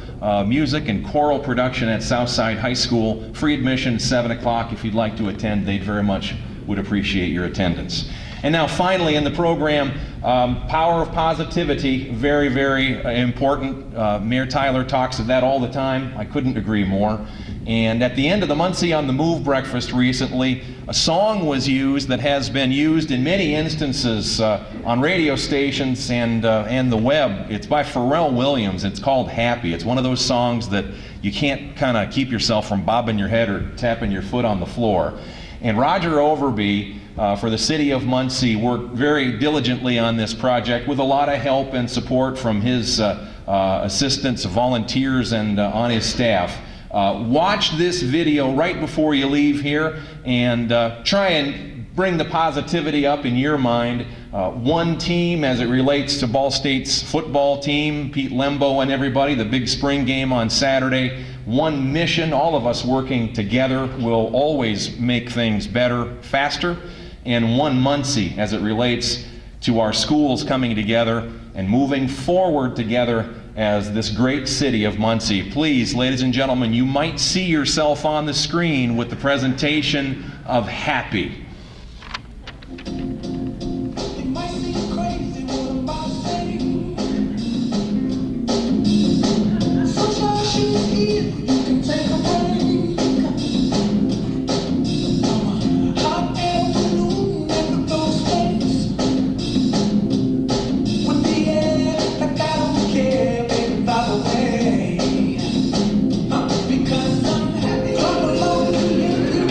music and choral production at Southside High School. Free admission, 7 o'clock. If you'd like to attend, they very much would appreciate your attendance. And now finally in the program, power of positivity, very, very important. Mayor Tyler talks of that all the time. I couldn't agree more. And at the end of the Muncie on the Move breakfast recently, a song was used that has been used in many instances on radio stations and the web. It's by Pharrell Williams. It's called Happy. It's one of those songs that you can't kind of keep yourself from bobbing your head or tapping your foot on the floor. And Roger Overby, for the city of Muncie, worked very diligently on this project with a lot of help and support from his assistants, volunteers, and on his staff. Watch this video right before you leave here and try and bring the positivity up in your mind. One team as it relates to Ball State's football team, Pete Lembo and everybody, the big spring game on Saturday. One mission, all of us working together will always make things better, faster. And one Muncie as it relates to our schools coming together and moving forward together as this great city of Muncie. Please, ladies and gentlemen, you might see yourself on the screen with the presentation of Happy. It might seem crazy what I'm about to say. Sunshine, she's here, you can take a break. Hot air balloon never goes space. With the air, like I don't care, baby, by the way. Because I'm happy. Come along, you feel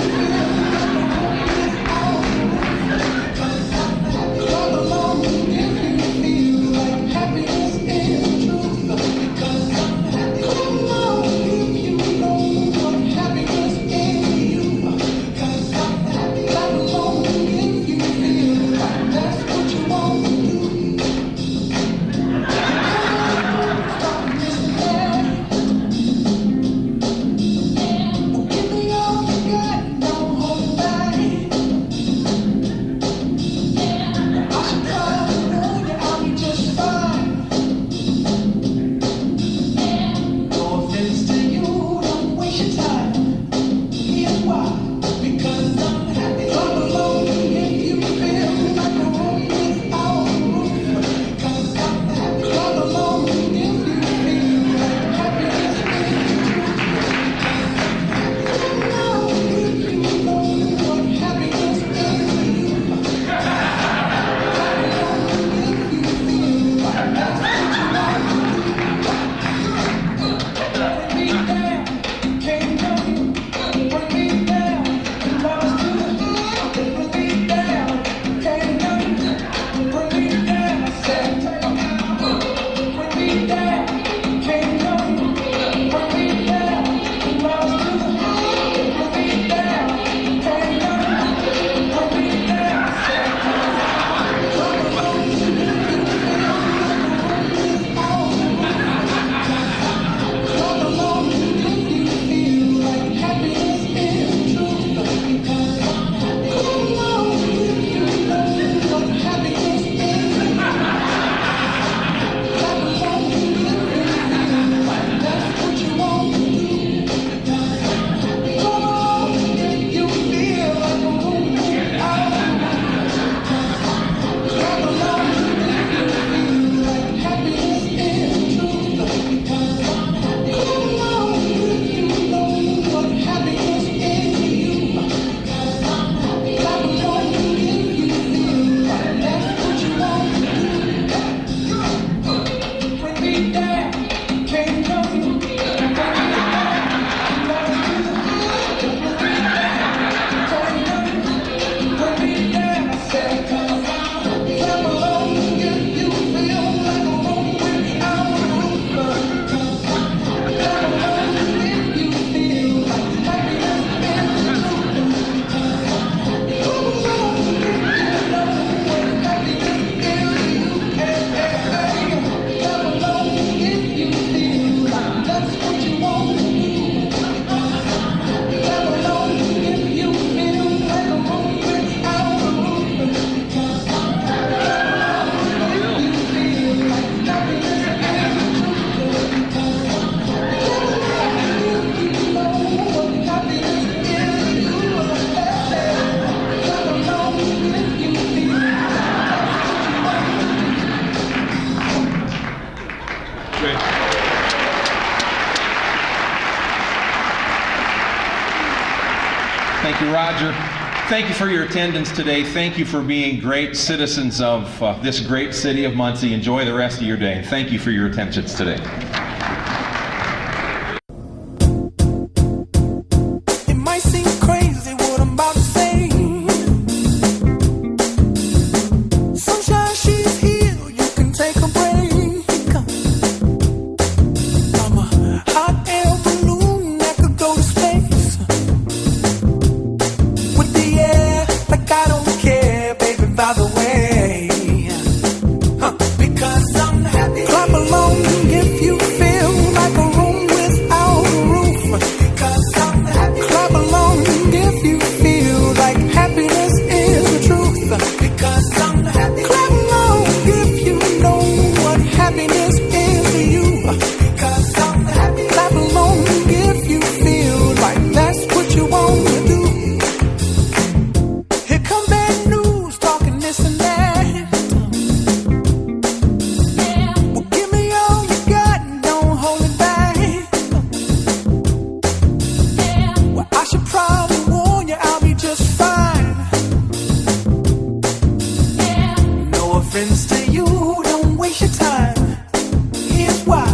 Thank you, Roger. Thank you for your attendance today. Thank you for being great citizens of this great city of Muncie. Enjoy the rest of your day. Thank you for your attendance today. It might seem crazy what I'm about to say. Sunshine, she's here, you can take a break. I'm a hot air balloon that could go to space. With the air, like I don't care, baby, by the way. Because I'm happy. Clap along if you feel like a room without a roof. Because I'm happy. Clap along if you feel like happiness is the truth. Because I'm happy. Clap along if you know what happiness is to you. Because I'm happy. Clap along if you feel like that's what you want to do. Here come bad news, talking this and that. Well, give me all you got and don't hold it back. Well, I should probably warn you, I'll be just fine. No offense to you, don't waste your time. Here's why.